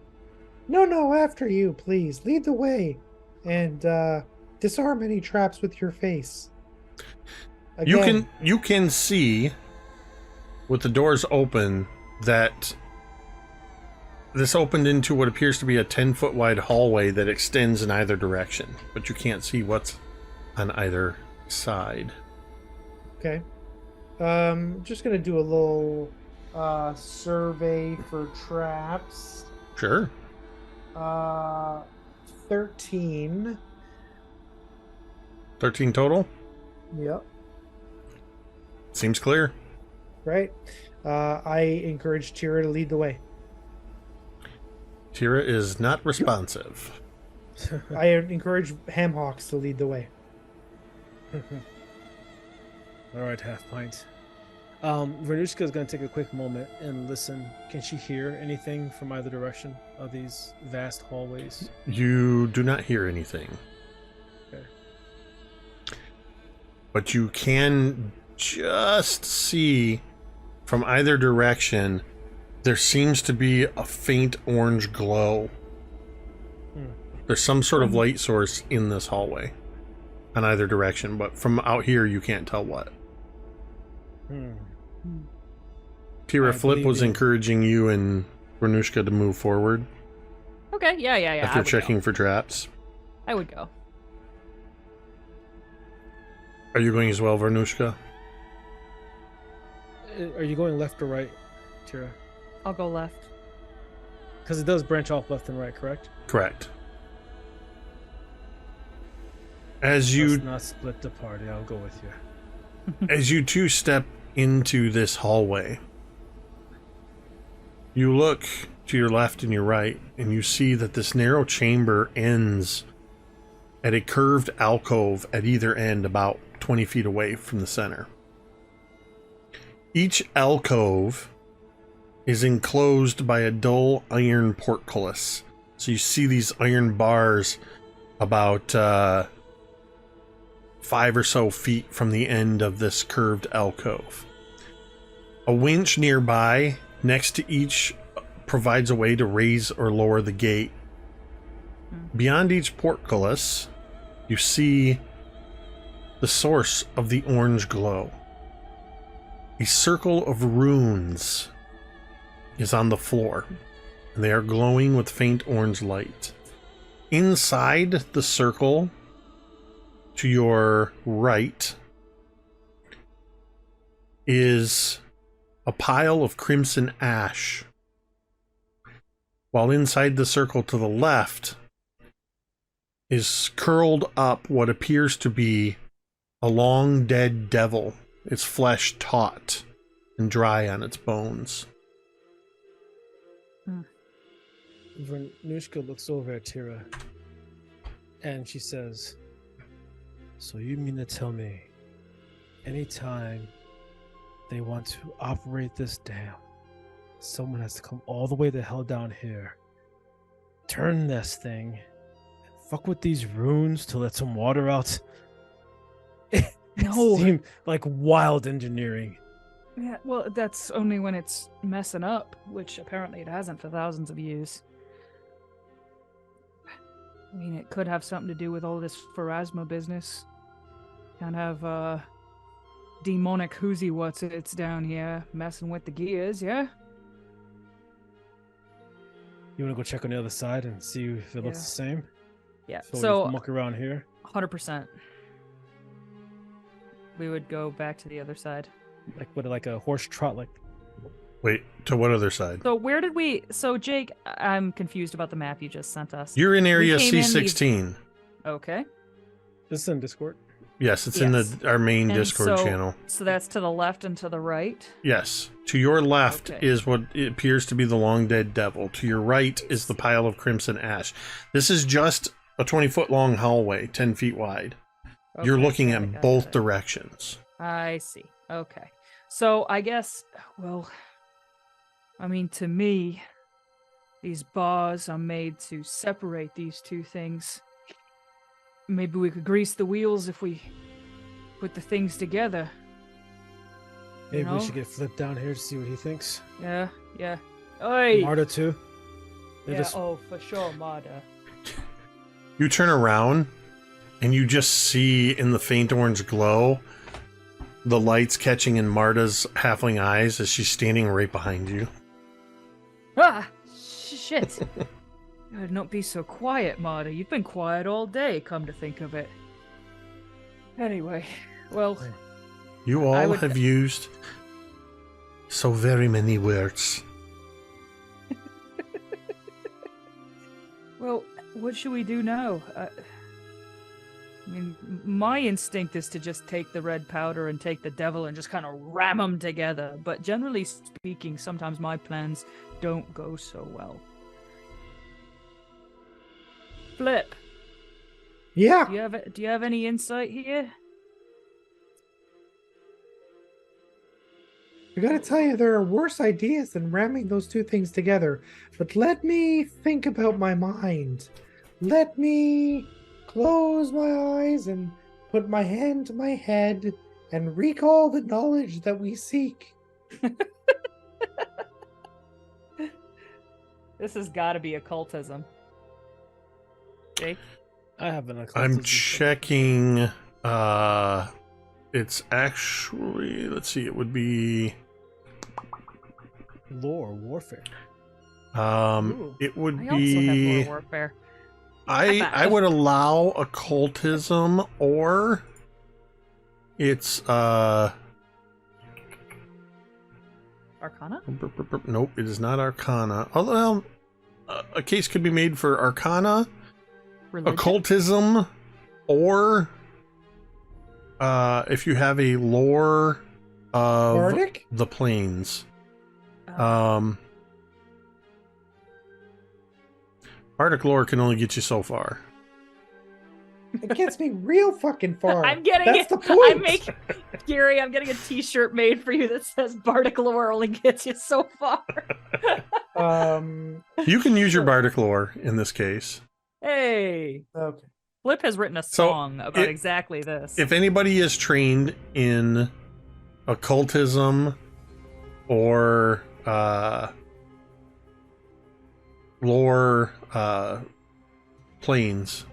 No, after you, please. Lead the way. And disarm any traps with your face. Again, You can see with the doors open that this opened into what appears to be a 10-foot wide hallway that extends in either direction, but you can't see what's on either side. Okay. Just gonna do a little survey for traps. Sure. 13. 13 total? Yep. Seems clear. Right. I encourage Teera to lead the way. Teera is not responsive. I encourage Hamhawks to lead the way. All right, half pint. Vornush'ka is going to take a quick moment and listen. Can she hear anything from either direction of these vast hallways? You do not hear anything. Okay. But you can just see from either direction there seems to be a faint orange glow. There's some sort of light source in this hallway on either direction, but from out here you can't tell what. Teera, I Flip believe was you. encouraging you and Vornush'ka to move forward Okay, yeah. after checking for traps. I would go. Are you going as well, Vornush'ka? Are you going left or right, Teera? I'll go left. Because it does branch off left and right, correct? Correct. As you Let's not split the party. I'll go with you. As you two step into this hallway, you look to your left and your right, and you see that this narrow chamber ends at a curved alcove at either end, about 20 feet away from the center. Each alcove is enclosed by a dull iron portcullis. So you see these iron bars about 5 or so feet from the end of this curved alcove. A winch nearby, next to each, provides a way to raise or lower the gate. Beyond each portcullis, you see the source of the orange glow. A circle of runes is on the floor, and they are glowing with faint orange light. Inside the circle, to your right, is a pile of crimson ash, while inside the circle to the left is curled up what appears to be a long dead devil, its flesh taut and dry on its bones. Vornush'ka looks over at Teera and she says, "So you mean to tell me anytime they want to operate this dam, someone has to come all the way the hell down here, turn this thing, and fuck with these runes to let some water out?" No. It seemed like wild engineering. Yeah, well, that's only when it's messing up, which apparently it hasn't for thousands of years. I mean, it could have something to do with all this Pharasma business. Can't have, demonic whoozy what's-its down here messing with the gears, yeah? You want to go check on the other side and see if it looks the same? Yeah, So we muck around here. 100%. We would go back to the other side. Like a horse trot, like. Wait, to what other side? So where did we... So, Jake, I'm confused about the map you just sent us. You're in area came in C16. Okay. This is in Discord. Yes, it's in our main And Discord so- channel. So that's to the left and to the right? Yes. To your left Okay. is what it appears to be the long dead devil. To your right is the pile of crimson ash. This is just a 20-foot long hallway, 10 feet wide. You're Okay, looking got at it, got both it. directions. I see. Okay. So I guess, well, I mean, to me, these bars are made to separate these two things. Maybe we could grease the wheels if we put the things together. Maybe we know? should get Flip down here to see what he thinks. Yeah, yeah. Oi! Marda too. They're Yeah, just- oh, for sure, Marda. You turn around and you just see in the faint orange glow the lights catching in Marta's halfling eyes as she's standing right behind you. Ah! Shit! Not be so quiet, Marda. You've been quiet all day, come to think of it. Anyway, well, You I all would- have used so very many words. well, what should we do now? I mean, my instinct is to just take the red powder and take the devil and just kind of ram them together. But generally speaking, sometimes my plans don't go so well. Flip, Yeah. do you have any insight here? I gotta tell you, there are worse ideas than ramming those two things together. But let me think about my mind. Let me close my eyes and put my hand to my head and recall the knowledge that we seek. This has got to be occultism. Jake? I have an. I'm occultism checking. It's actually, let's see, it would be. lore warfare. Ooh, It would I also have be. lore warfare. I would allow occultism, or it's Arcana? nope, it is not Arcana. Although a case could be made for Arcana, Religion? occultism, or if you have a lore of Bardic? the plains. Uh, Bardic lore can only get you so far. It gets me real fucking far. I'm getting That's it. the point. Gary, I'm getting a t-shirt made for you that says Bardic lore only gets you so far. You can use your Bardic lore in this case. Hey. Okay. Flip has written a So, song about exactly this. If anybody is trained in occultism or lore planes,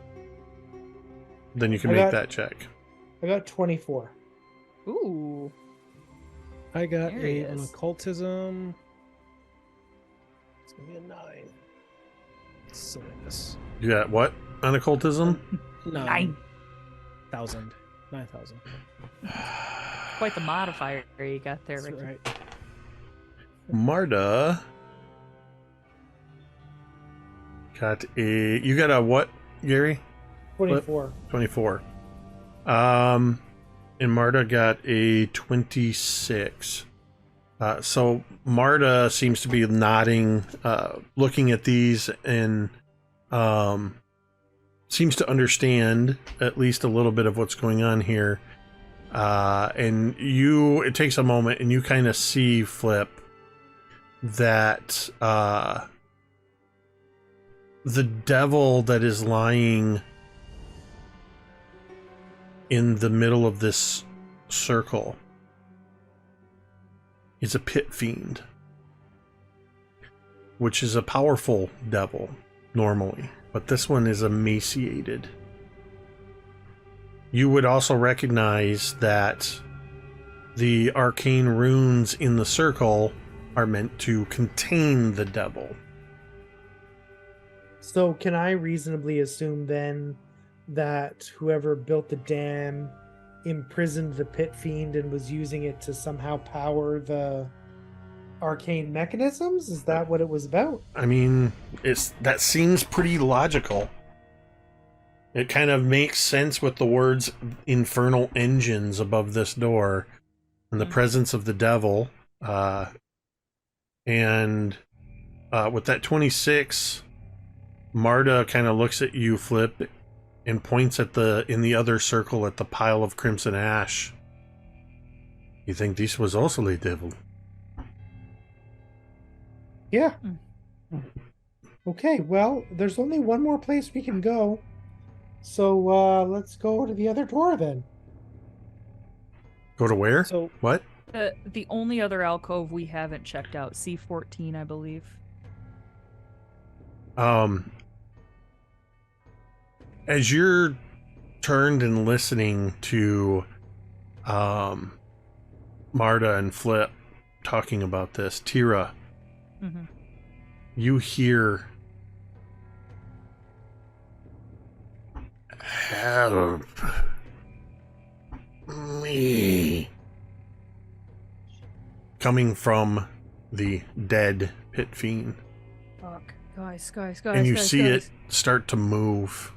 then you can I make got- that check. I got 24. Ooh. I got There he an is. occultism. It's gonna be a 9. Silliness. You got what on occultism? 9,000. 9,000. Quite the modifier you got there, That's Ricky. right. Marda got a. You got a what, Gary? 24. 24. And Marta got a 26. So Marda seems to be nodding, looking at these, and seems to understand at least a little bit of what's going on here. And it takes a moment, and you kind of see, Flip, that the devil that is lying in the middle of this circle is a pit fiend, which is a powerful devil normally, but this one is emaciated. You would also recognize that the arcane runes in the circle are meant to contain the devil. So can I reasonably assume then that whoever built the dam imprisoned the pit fiend and was using it to somehow power the arcane mechanisms? Is that what it was about? I mean, that seems pretty logical. It kind of makes sense with the words infernal engines above this door and the presence of the devil. And with that 26, Marda kind of looks at you, Flip, and points at in the other circle at the pile of crimson ash. You think this was also the devil? Yeah. Okay, well, there's only one more place we can go. So let's go to the other door then. Go to where? So What? The only other alcove we haven't checked out, C14, I believe. As you're turned and listening to Marda and Flip talking about this, Teera, Mm-hmm. you hear, "Help me," coming from the dead pit fiend. Fuck. Guys. And you see guys. it start to move,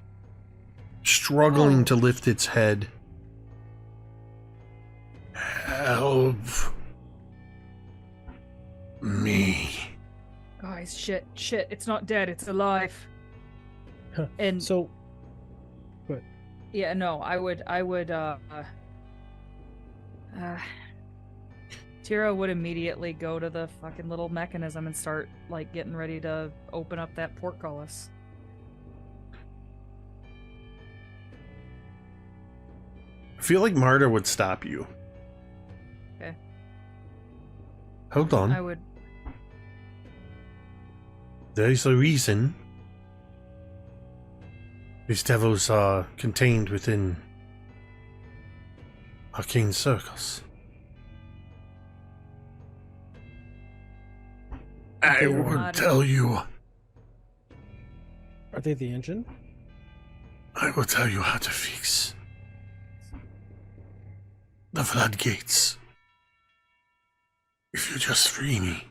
struggling to lift its head. Help me. Guys, shit. It's not dead, it's alive. And so yeah, no, I would Teera would immediately go to the fucking little mechanism and start like getting ready to open up that portcullis. I feel like Marda would stop you. Okay. Hold on. I would. There's a reason these devils are contained within arcane circles. I will tell you. are they the engine? I will tell you how to fix the floodgates. If you just free me.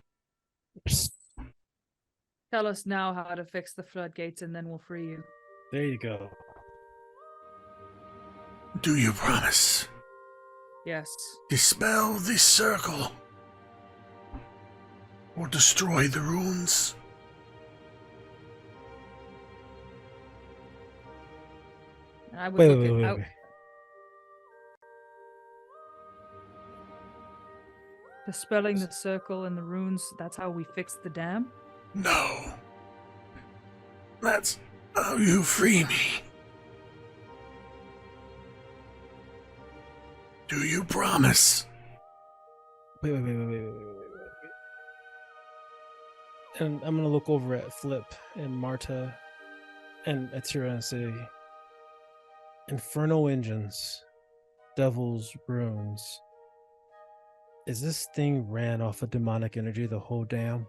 Tell us now how to fix the floodgates and then we'll free you. There you go. Do you promise? Yes. Dispel this circle. Or destroy the runes. And I would Wait. Dispelling the circle and the runes, that's how we fix the dam? No. That's how you free me. Do you promise? Wait. And I'm gonna look over at Flip and Marta and at Teera and say, Infernal engines, devil's runes. Is this thing ran off of demonic energy, the whole dam?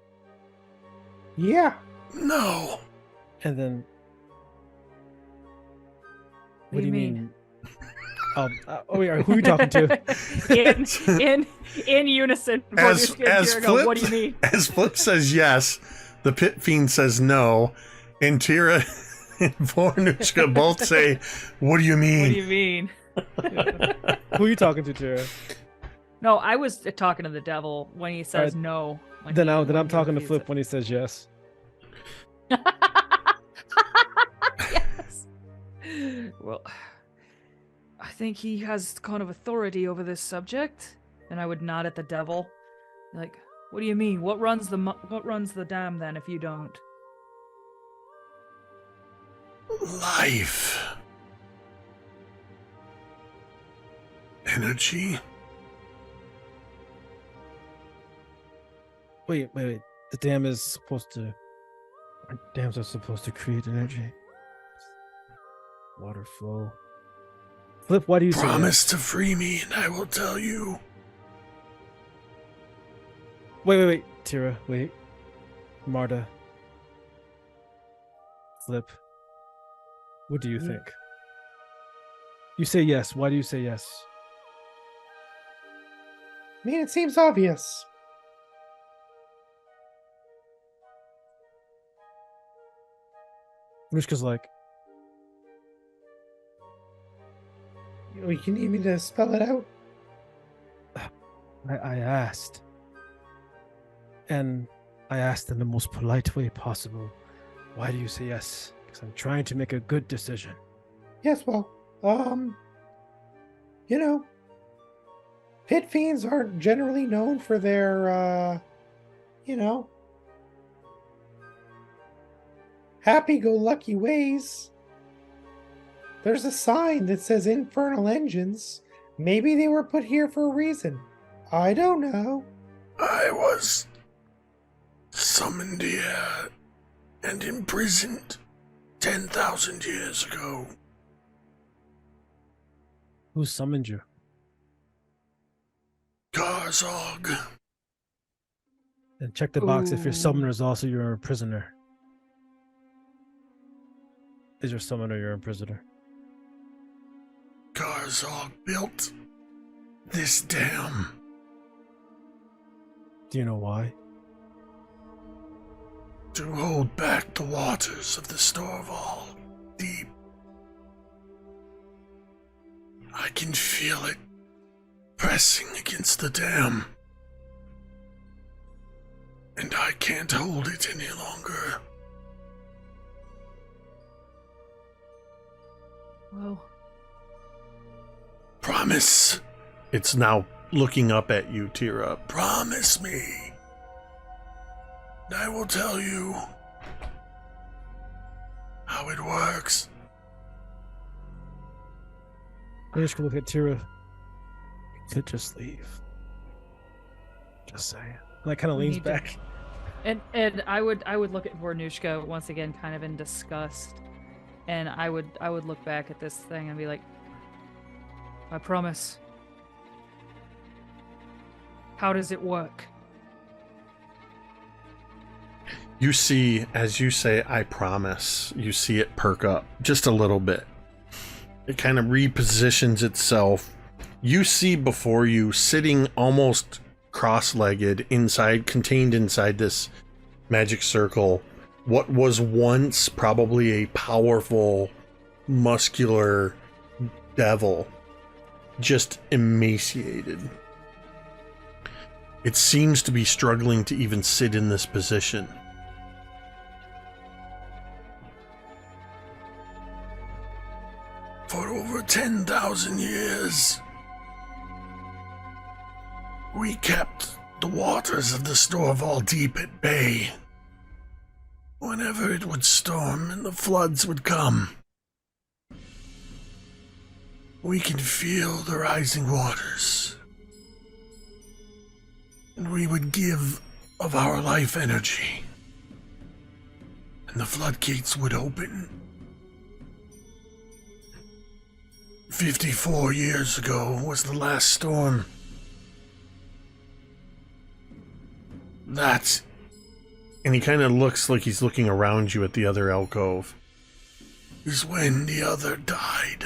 Yeah. No. And then What do you mean? Oh yeah, who are you talking to? in unison. As Flip, what do you mean? As Flip says yes, the pit fiend says no, and Teera and Vornush'ka both say, "What do you mean?" What do you mean? Who are you talking to, Teera? No, I was talking to the devil when he says no. Then I'm talking to Flip when he says yes. Yes. Well, I think he has kind of authority over this subject. And I would nod at the devil, like, "What do you mean? What runs the dam then? If you don't?" Life. Energy. Wait. The dam is supposed to. Dams are supposed to create energy. Water flow. Flip, why do you say Promise yes? to free me, and I will tell you. Wait. Teera, wait. Marda. Flip. What do you think? You say yes. Why do you say yes? I mean, it seems obvious. Vornush'ka's like, You need me to spell it out? I asked. And I asked in the most polite way possible. Why do you say yes? Because I'm trying to make a good decision. Yes, well, pit fiends aren't generally known for their, happy-go-lucky ways. There's a sign that says infernal engines. Maybe they were put here for a reason. I don't know. I was summoned here and imprisoned 10,000 years ago. Who summoned you? Garzog. And check the box if your summoner is also your prisoner. Is your summoner your prisoner? Garzog built this dam. Do you know why? To hold back the waters of the Storval deep. I can feel it pressing against the dam. And I can't hold it any longer. Well, Promise. It's now looking up at you, Teera. Promise me. And I will tell you how it works. Vornush'ka look at Teera. You could just leave. Just saying. And I kind of We leans need to- back. and I would look at Vornush'ka once again, kind of in disgust, and I would look back at this thing and be like, "I promise." How does it work? You see, as you say, I promise, you see it perk up just a little bit. It kind of repositions itself. You see before you, sitting almost cross-legged contained inside this magic circle, what was once probably a powerful, muscular devil, just emaciated. It seems to be struggling to even sit in this position. For over 10,000 years, we kept the waters of the Storval deep at bay. Whenever it would storm and the floods would come, we can feel the rising waters. And we would give of our life energy, and the floodgates would open. 54 years ago was the last storm. That, and he kind of looks like he's looking around you at the other alcove, is when the other died.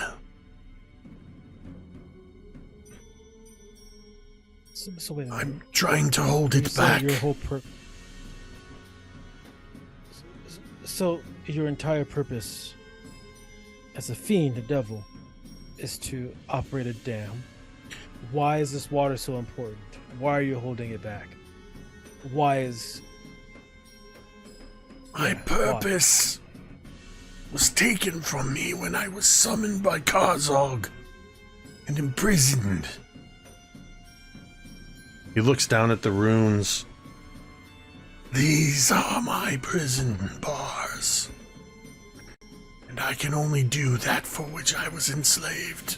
So wait a minute. I'm trying to hold it So back. Your whole so your entire purpose as a fiend, a devil, is to operate a dam. Why is this water so important? Why are you holding it back? Why is... My purpose was taken from me when I was summoned by Karzog and imprisoned. He looks down at the runes. These are my prison bars, and I can only do that for which I was enslaved.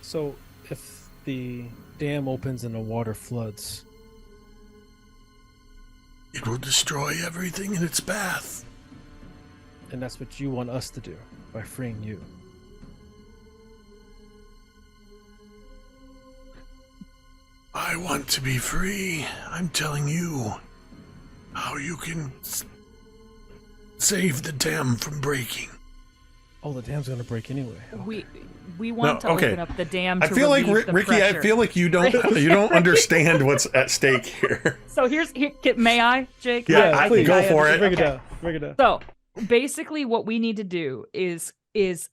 So, if the dam opens and the water floods... It will destroy everything in its path. And that's what you want us to do, by freeing you. I want to be free. I'm telling you how you can save the dam from breaking. Oh, the dam's gonna break anyway. We want to open up the dam to I feel like relieve the Ricky, pressure. I feel like you don't understand what's at stake here. So may I, Jake? Yeah, I please. think Go I for it. Break it Okay. down. Break it down. So basically what we need to do is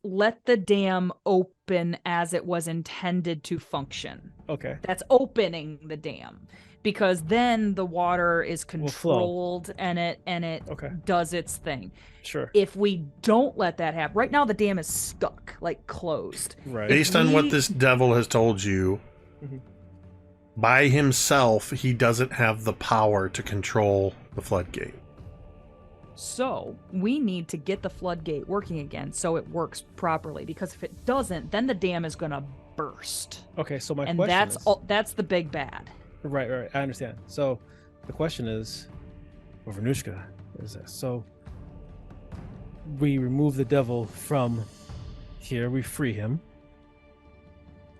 let the dam open as it was intended to function. Okay. That's opening the dam, because then the water is controlled and it Okay. does its thing. Sure. If we don't let that happen, right now the dam is stuck, like closed. Right. Based on what this devil has told you, Mhm. by himself, he doesn't have the power to control the floodgate. So we need to get the floodgate working again so it works properly, because if it doesn't, then the dam is gonna burst. Okay, so my And question is... that's the big bad. Right, I understand. So the question is, Vornush'ka is this. So we remove the devil from here, we free him,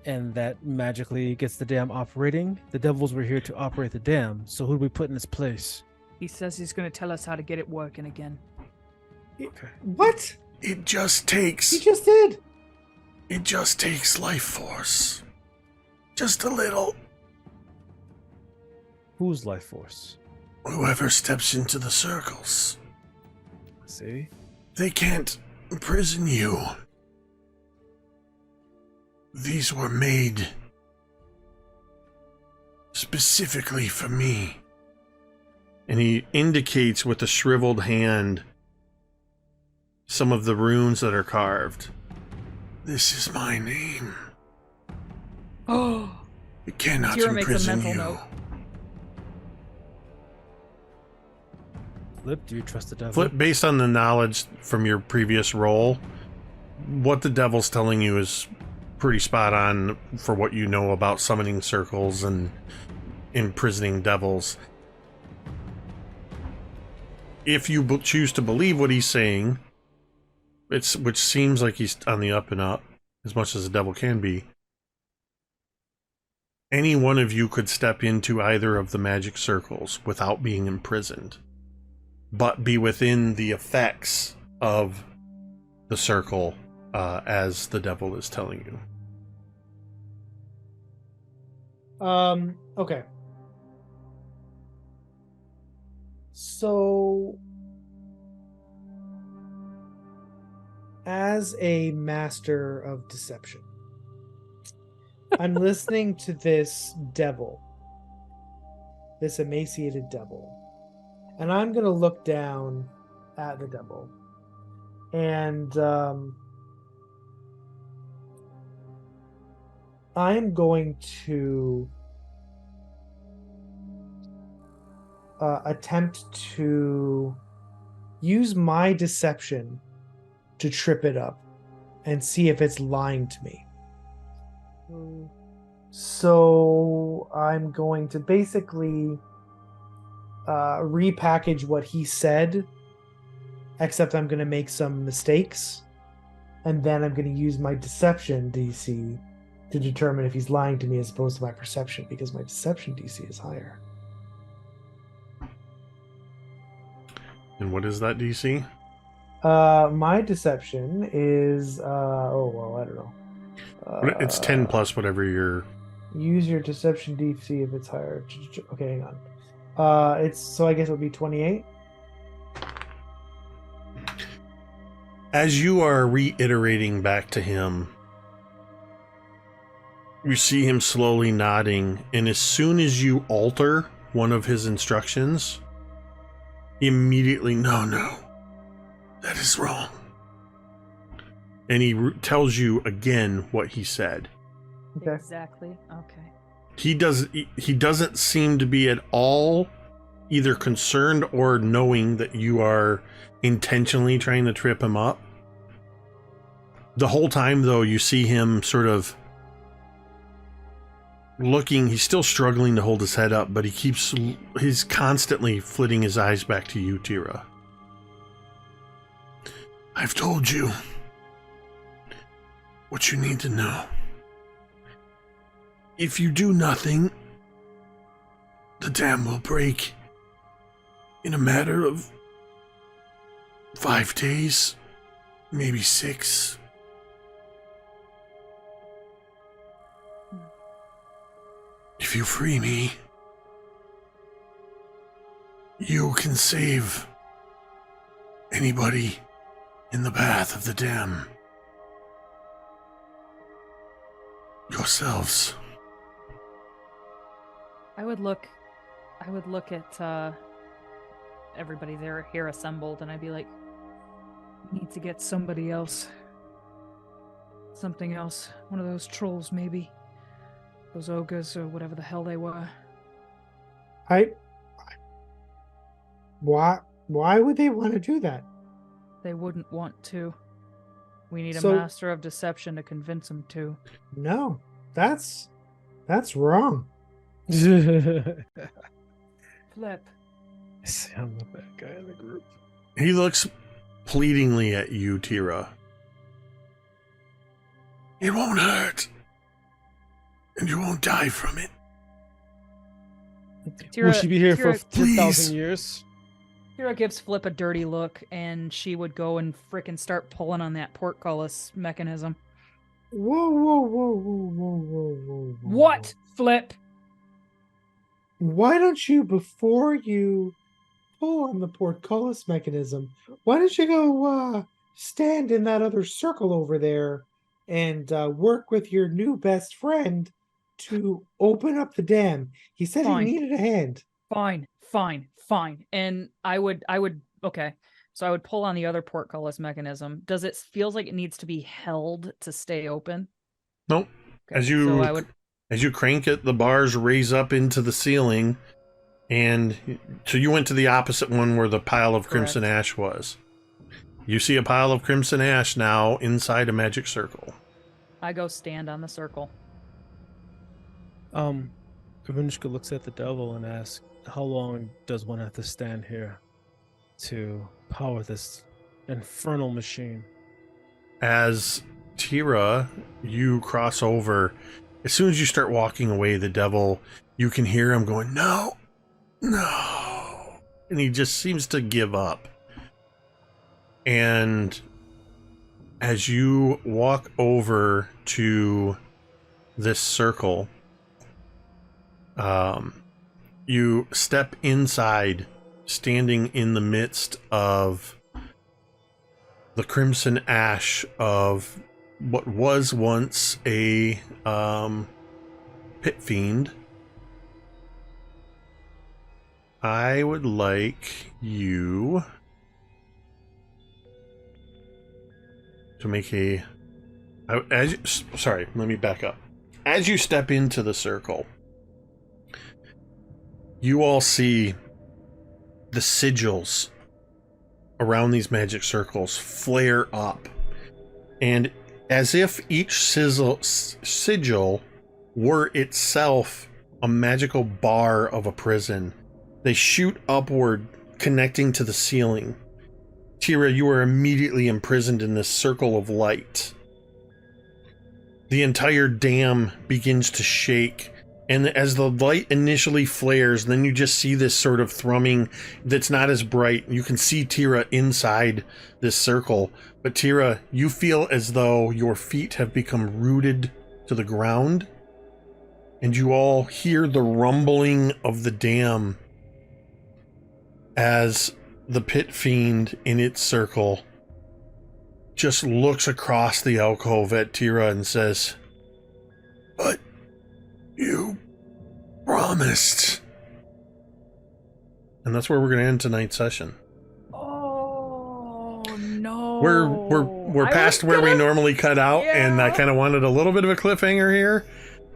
and that magically gets the dam operating. The devils were here to operate the dam, so who do we put in its place? He says he's gonna tell us how to get it working again. Okay. What? It just takes He just did. life force. Just a little. Whose life force? Whoever steps into the circles. See? They can't imprison you. These were made specifically for me. And he indicates with a shriveled hand some of the runes that are carved. This is my name. Oh, It cannot Teera makes a imprison mental you. note. Flip, do you trust the devil? Flip, based on the knowledge from your previous role, what the devil's telling you is pretty spot on for what you know about summoning circles and imprisoning devils. If you choose to believe what he's saying, which seems like he's on the up and up, as much as a devil can be, any one of you could step into either of the magic circles without being imprisoned, but be within the effects of the circle, as the devil is telling you. Okay. So, as a master of deception, I'm listening to this devil, this emaciated devil, and I'm going to look down at the devil, and I'm going to attempt to use my deception to trip it up and see if it's lying to me. So I'm going to basically repackage what he said, except I'm going to make some mistakes, and then I'm going to use my deception DC to determine if he's lying to me as opposed to my perception, because my deception DC is higher. And what is that DC? My deception is I don't know. It's 10 plus whatever your... Use your deception DC if it's higher. Okay, hang on. It's so I guess it would be 28. As you are reiterating back to him You see him slowly nodding, and as soon as you alter one of his instructions, he immediately, no, that is wrong. And he tells you again what he said. Okay. Exactly. Okay. He doesn't seem to be at all either concerned or knowing that you are intentionally trying to trip him up. The whole time, though, you see him sort of looking. He's still struggling to hold his head up, but he's constantly flitting his eyes back to you, Teera. I've told you what you need to know. If you do nothing, the dam will break in a matter of 5 days, maybe 6. If you free me, you can save anybody in the path of the dam. Yourselves. I would look at everybody there here assembled, and I'd be like, we need to get somebody else. Something else. One of those trolls, maybe. Those ogres, or whatever the hell they were. Why would they want to do that? They wouldn't want to. We need a So- master of deception to convince them to. No, that's wrong. Flip. See, I'm the bad guy in the group. He looks pleadingly at you, Teera. It won't hurt. And you won't die from it. Teera, Will she be here for Teera- 10,000 years? Teera gives Flip a dirty look, and she would go and frickin' start pulling on that portcullis mechanism. Whoa. What, Flip? Why don't you, before you pull on the portcullis mechanism, why don't you go stand in that other circle over there and work with your new best friend to open up the dam? He said Fine. he needed a hand. Fine. And I would okay. So I would pull on the other portcullis mechanism. Does it feels like it needs to be held to stay open? Nope. Okay, As you so I would As you crank it, the bars raise up into the ceiling, and so you went to the opposite one where the pile of crimson ash was. You see a pile of crimson ash now inside a magic circle. I go stand on the circle. Vornush'ka looks at the devil and asks, how long does one have to stand here to power this infernal machine? As Teera, you cross over. As soon as you start walking away, the devil, you can hear him going, no. And he just seems to give up. And as you walk over to this circle, you step inside, standing in the midst of the crimson ash of what was once a pit fiend. I would like you to make sorry, let me back up. As you step into the circle, you all see the sigils around these magic circles flare up, and as if each sigil were itself a magical bar of a prison, they shoot upward, connecting to the ceiling. Teera, you are immediately imprisoned in this circle of light. The entire dam begins to shake, and as the light initially flares, then you just see this sort of thrumming that's not as bright. You can see Teera inside this circle, but Teera, you feel as though your feet have become rooted to the ground, and you all hear the rumbling of the dam as the pit fiend in its circle just looks across the alcove at Teera and says, "But You promised. And that's where we're going to end tonight's session. Oh no! We're past where we normally cut out, and I kind of wanted a little bit of a cliffhanger here,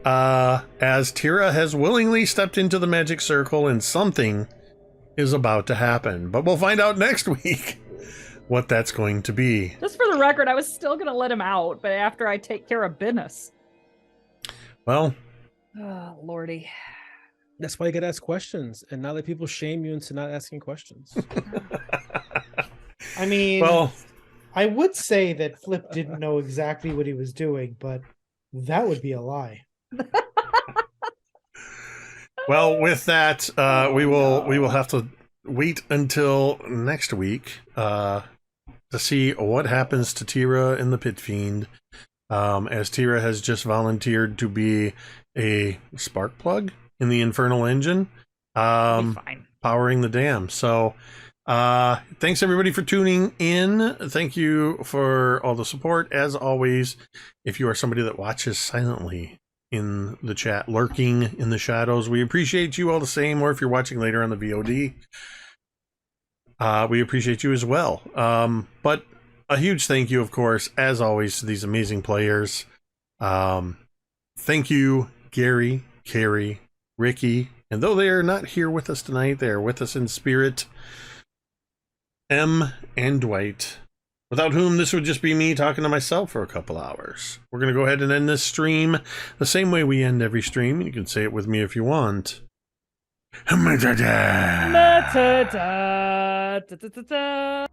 as Teera has willingly stepped into the magic circle, and something is about to happen. But we'll find out next week what that's going to be. Just for the record, I was still gonna let him out, but after I take care of business. Well, oh lordy. That's why you gotta ask questions and not let people shame you into not asking questions. I mean, well, I would say that Flip didn't know exactly what he was doing, but that would be a lie. well, with that, we will have to wait until next week to see what happens to Teera in the Pit Fiend, as Teera has just volunteered to be a spark plug in the infernal engine, Fine. powering the dam. So thanks everybody for tuning in. Thank you for all the support. As always, if you are somebody that watches silently in the chat, lurking in the shadows, we appreciate you all the same. Or if you're watching later on the VOD, we appreciate you as well. But a huge thank you, of course, as always, to these amazing players. Thank you, Gary, Cari, Ricky, and though they are not here with us tonight, they are with us in spirit, Em and Dwight, without whom this would just be me talking to myself for a couple hours. We're going to go ahead and end this stream the same way we end every stream. You can say it with me if you want. Matata. Matata.